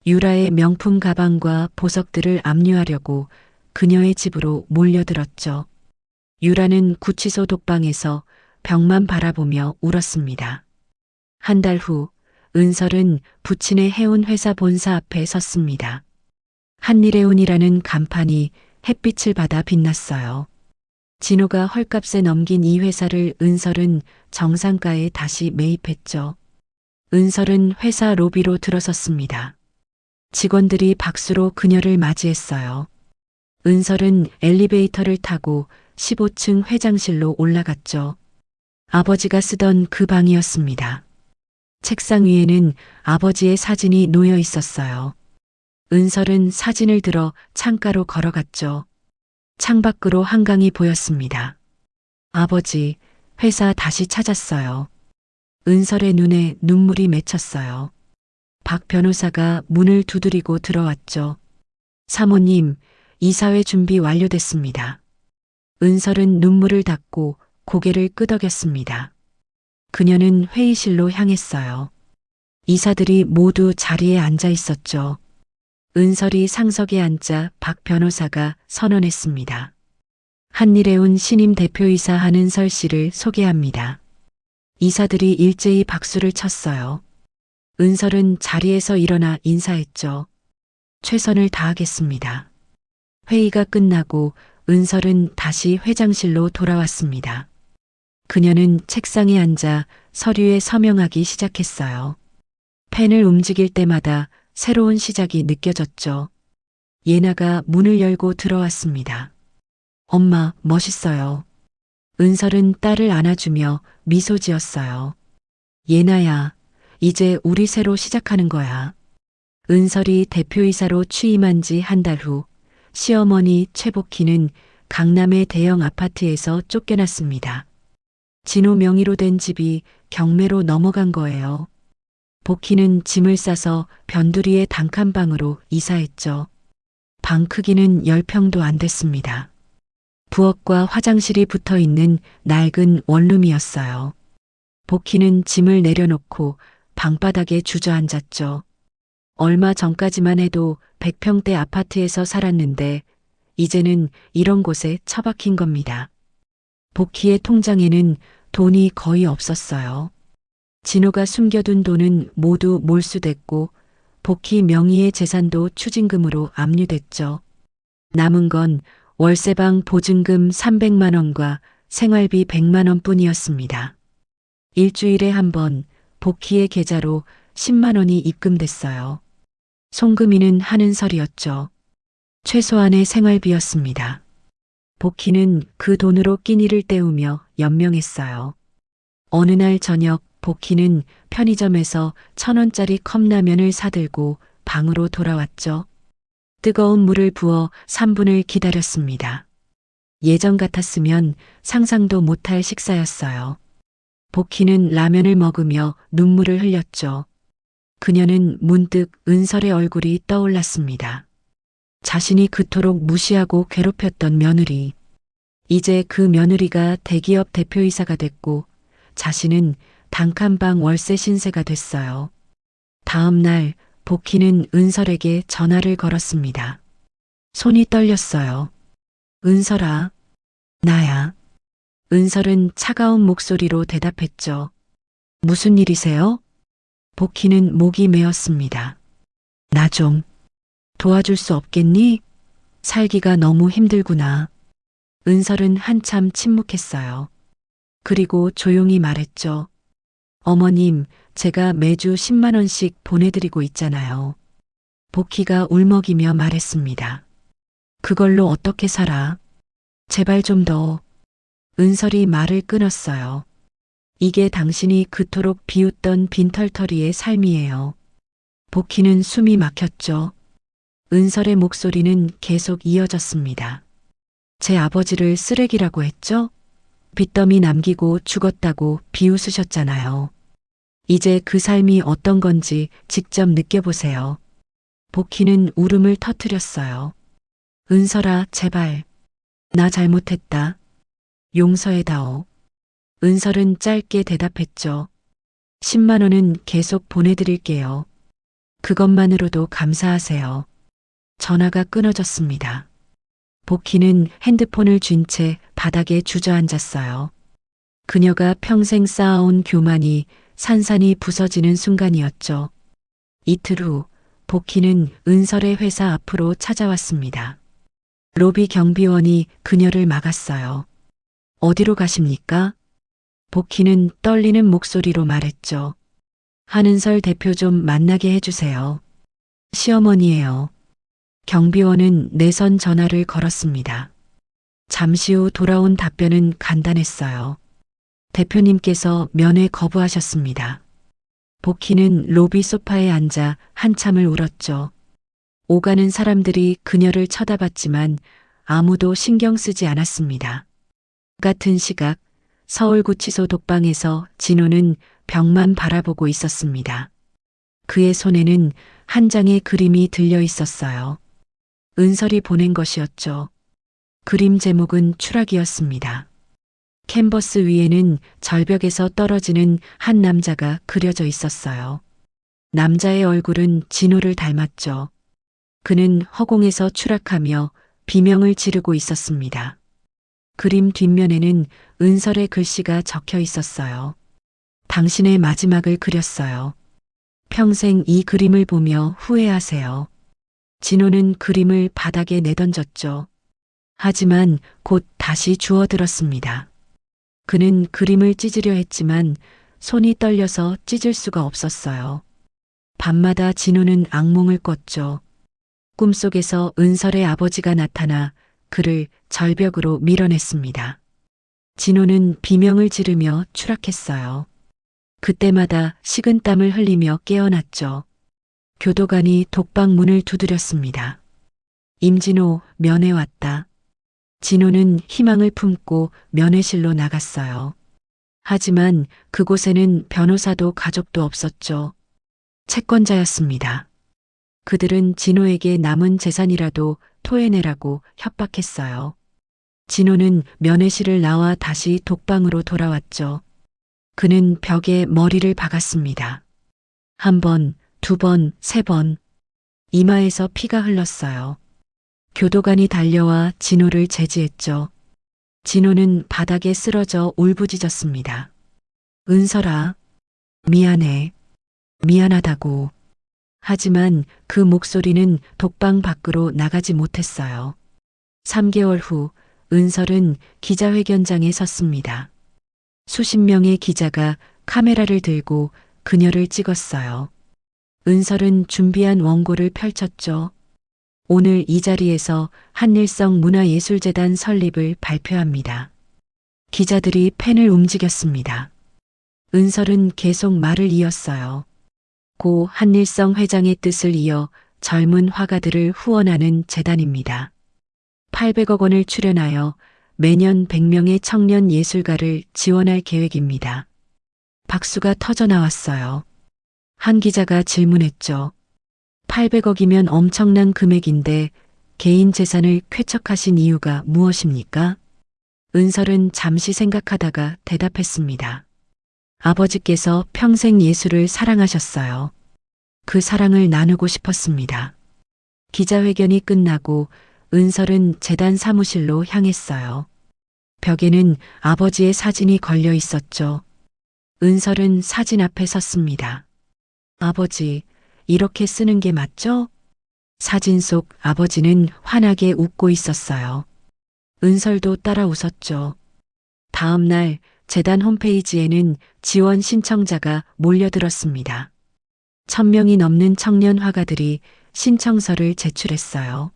유라의 명품 가방과 보석들을 압류하려고 그녀의 집으로 몰려들었죠. 유라는 구치소 독방에서 벽만 바라보며 울었습니다. 한 달 후, 은설은 부친의 해운 회사 본사 앞에 섰습니다. 한일해운이라는 간판이 햇빛을 받아 빛났어요. 진호가 헐값에 넘긴 이 회사를 은설은 정상가에 다시 매입했죠. 은설은 회사 로비로 들어섰습니다. 직원들이 박수로 그녀를 맞이했어요. 은설은 엘리베이터를 타고 15층 회장실로 올라갔죠. 아버지가 쓰던 그 방이었습니다. 책상 위에는 아버지의 사진이 놓여 있었어요. 은설은 사진을 들어 창가로 걸어갔죠. 창밖으로 한강이 보였습니다. 아버지, 회사 다시 찾았어요. 은설의 눈에 눈물이 맺혔어요. 박 변호사가 문을 두드리고 들어왔죠. 사모님, 이사회 준비 완료됐습니다. 은설은 눈물을 닦고 고개를 끄덕였습니다. 그녀는 회의실로 향했어요. 이사들이 모두 자리에 앉아 있었죠. 은설이 상석에 앉자 박 변호사가 선언했습니다. 한일해운 신임 대표이사 한은설 씨를 소개합니다. 이사들이 일제히 박수를 쳤어요. 은설은 자리에서 일어나 인사했죠. 최선을 다하겠습니다. 회의가 끝나고 은설은 다시 회장실로 돌아왔습니다. 그녀는 책상에 앉아 서류에 서명하기 시작했어요. 펜을 움직일 때마다 새로운 시작이 느껴졌죠. 예나가 문을 열고 들어왔습니다. 엄마, 멋있어요. 은설은 딸을 안아주며 미소 지었어요. 예나야, 이제 우리 새로 시작하는 거야. 은설이 대표이사로 취임한 지 한 달 후, 시어머니 최복희는 강남의 대형 아파트에서 쫓겨났습니다. 진호 명의로 된 집이 경매로 넘어간 거예요. 복희는 짐을 싸서 변두리의 단칸방으로 이사했죠. 방 크기는 10평도 안 됐습니다. 부엌과 화장실이 붙어 있는 낡은 원룸이었어요. 복희는 짐을 내려놓고 방바닥에 주저앉았죠. 얼마 전까지만 해도 100평대 아파트에서 살았는데 이제는 이런 곳에 처박힌 겁니다. 복희의 통장에는 돈이 거의 없었어요. 진호가 숨겨둔 돈은 모두 몰수됐고 복희 명의의 재산도 추징금으로 압류됐죠. 남은 건 월세방 보증금 300만 원과 생활비 100만 원 뿐이었습니다. 일주일에 한 번 복희의 계좌로 10만 원이 입금됐어요. 송금이는 한은설이었죠. 최소한의 생활비였습니다. 복희는 그 돈으로 끼니를 때우며 연명했어요. 어느 날 저녁 복희는 편의점에서 1,000원짜리 컵라면을 사들고 방으로 돌아왔죠. 뜨거운 물을 부어 3분을 기다렸습니다. 예전 같았으면 상상도 못할 식사였어요. 복희는 라면을 먹으며 눈물을 흘렸죠. 그녀는 문득 은설의 얼굴이 떠올랐습니다. 자신이 그토록 무시하고 괴롭혔던 며느리. 이제 그 며느리가 대기업 대표이사가 됐고 자신은 단칸방 월세 신세가 됐어요. 다음 날 복희는 은설에게 전화를 걸었습니다. 손이 떨렸어요. 은설아, 나야. 은설은 차가운 목소리로 대답했죠. 무슨 일이세요? 복희는 목이 메었습니다. 나 좀 도와줄 수 없겠니? 살기가 너무 힘들구나. 은설은 한참 침묵했어요. 그리고 조용히 말했죠. 어머님, 제가 매주 10만 원씩 보내드리고 있잖아요. 복희가 울먹이며 말했습니다. 그걸로 어떻게 살아? 제발 좀 더. 은설이 말을 끊었어요. 이게 당신이 그토록 비웃던 빈털터리의 삶이에요. 복희는 숨이 막혔죠. 은설의 목소리는 계속 이어졌습니다. 제 아버지를 쓰레기라고 했죠? 빚더미 남기고 죽었다고 비웃으셨잖아요. 이제 그 삶이 어떤 건지 직접 느껴보세요. 복희는 울음을 터뜨렸어요. 은설아, 제발. 나 잘못했다. 용서해다오. 은설은 짧게 대답했죠. 10만 원은 계속 보내드릴게요. 그것만으로도 감사하세요. 전화가 끊어졌습니다. 복희는 핸드폰을 쥔 채 바닥에 주저앉았어요. 그녀가 평생 쌓아온 교만이 산산이 부서지는 순간이었죠. 이틀 후 복희는 은설의 회사 앞으로 찾아왔습니다. 로비 경비원이 그녀를 막았어요. 어디로 가십니까? 복희는 떨리는 목소리로 말했죠. 한은설 대표 좀 만나게 해주세요. 시어머니예요. 경비원은 내선 전화를 걸었습니다. 잠시 후 돌아온 답변은 간단했어요. 대표님께서 면회 거부하셨습니다. 복희는 로비 소파에 앉아 한참을 울었죠. 오가는 사람들이 그녀를 쳐다봤지만 아무도 신경 쓰지 않았습니다. 같은 시각 서울구치소 독방에서 진호는 벽만 바라보고 있었습니다. 그의 손에는 한 장의 그림이 들려 있었어요. 은설이 보낸 것이었죠. 그림 제목은 추락이었습니다. 캔버스 위에는 절벽에서 떨어지는 한 남자가 그려져 있었어요. 남자의 얼굴은 진호를 닮았죠. 그는 허공에서 추락하며 비명을 지르고 있었습니다. 그림 뒷면에는 은설의 글씨가 적혀 있었어요. 당신의 마지막을 그렸어요. 평생 이 그림을 보며 후회하세요. 진호는 그림을 바닥에 내던졌죠. 하지만 곧 다시 주워들었습니다. 그는 그림을 찢으려 했지만 손이 떨려서 찢을 수가 없었어요. 밤마다 진호는 악몽을 꿨죠. 꿈속에서 은설의 아버지가 나타나 그를 절벽으로 밀어냈습니다. 진호는 비명을 지르며 추락했어요. 그때마다 식은땀을 흘리며 깨어났죠. 교도관이 독방 문을 두드렸습니다. 임진호, 면회 왔다. 진호는 희망을 품고 면회실로 나갔어요. 하지만 그곳에는 변호사도 가족도 없었죠. 채권자였습니다. 그들은 진호에게 남은 재산이라도 토해내라고 협박했어요. 진호는 면회실을 나와 다시 독방으로 돌아왔죠. 그는 벽에 머리를 박았습니다. 한 번, 두 번, 세 번. 이마에서 피가 흘렀어요. 교도관이 달려와 진호를 제지했죠. 진호는 바닥에 쓰러져 울부짖었습니다. 은설아, 미안해. 미안하다고. 하지만 그 목소리는 독방 밖으로 나가지 못했어요. 3개월 후 은설은 기자회견장에 섰습니다. 수십 명의 기자가 카메라를 들고 그녀를 찍었어요. 은설은 준비한 원고를 펼쳤죠. 오늘 이 자리에서 한일성 문화예술재단 설립을 발표합니다. 기자들이 펜을 움직였습니다. 은설은 계속 말을 이었어요. 고 한일성 회장의 뜻을 이어 젊은 화가들을 후원하는 재단입니다. 800억 원을 출연하여 매년 100명의 청년 예술가를 지원할 계획입니다. 박수가 터져 나왔어요. 한 기자가 질문했죠. 800억이면 엄청난 금액인데 개인 재산을 쾌척하신 이유가 무엇입니까? 은설은 잠시 생각하다가 대답했습니다. 아버지께서 평생 예술을 사랑하셨어요. 그 사랑을 나누고 싶었습니다. 기자회견이 끝나고 은설은 재단 사무실로 향했어요. 벽에는 아버지의 사진이 걸려 있었죠. 은설은 사진 앞에 섰습니다. 아버지, 이렇게 쓰는 게 맞죠? 사진 속 아버지는 환하게 웃고 있었어요. 은설도 따라 웃었죠. 다음 날 재단 홈페이지에는 지원 신청자가 몰려들었습니다. 1000명이 넘는 청년 화가들이 신청서를 제출했어요.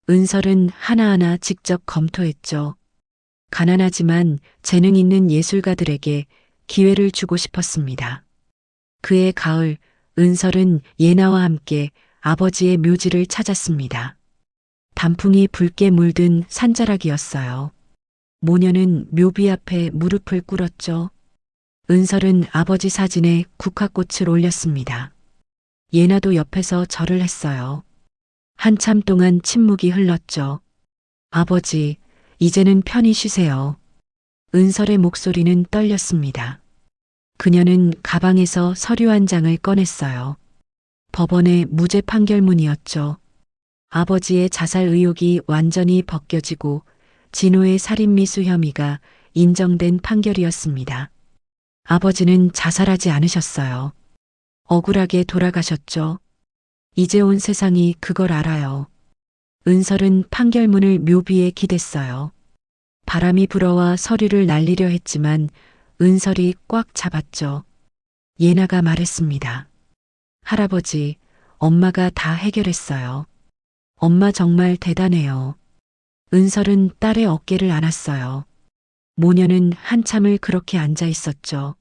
은설은 하나하나 직접 검토했죠. 가난하지만 재능 있는 예술가들에게 기회를 주고 싶었습니다. 그해 가을, 은설은 예나와 함께 아버지의 묘지를 찾았습니다. 단풍이 붉게 물든 산자락이었어요. 모녀는 묘비 앞에 무릎을 꿇었죠. 은설은 아버지 사진에 국화꽃을 올렸습니다. 예나도 옆에서 절을 했어요. 한참 동안 침묵이 흘렀죠. 아버지, 이제는 편히 쉬세요. 은설의 목소리는 떨렸습니다. 그녀는 가방에서 서류 한 장을 꺼냈어요. 법원의 무죄 판결문이었죠. 아버지의 자살 의혹이 완전히 벗겨지고 진호의 살인미수 혐의가 인정된 판결이었습니다. 아버지는 자살하지 않으셨어요. 억울하게 돌아가셨죠. 이제 온 세상이 그걸 알아요. 은설은 판결문을 묘비에 기댔어요. 바람이 불어와 서류를 날리려 했지만 은설이 꽉 잡았죠. 예나가 말했습니다. 할아버지, 엄마가 다 해결했어요. 엄마 정말 대단해요. 은설은 딸의 어깨를 안았어요. 모녀는 한참을 그렇게 앉아 있었죠.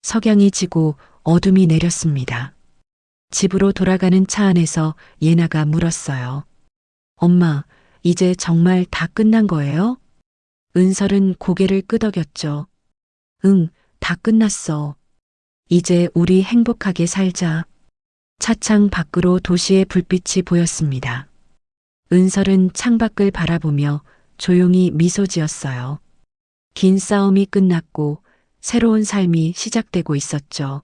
석양이 지고 어둠이 내렸습니다. 집으로 돌아가는 차 안에서 예나가 물었어요. 엄마, 이제 정말 다 끝난 거예요? 은설은 고개를 끄덕였죠. 응, 다 끝났어. 이제 우리 행복하게 살자. 차창 밖으로 도시의 불빛이 보였습니다. 은설은 창밖을 바라보며 조용히 미소 지었어요. 긴 싸움이 끝났고 새로운 삶이 시작되고 있었죠.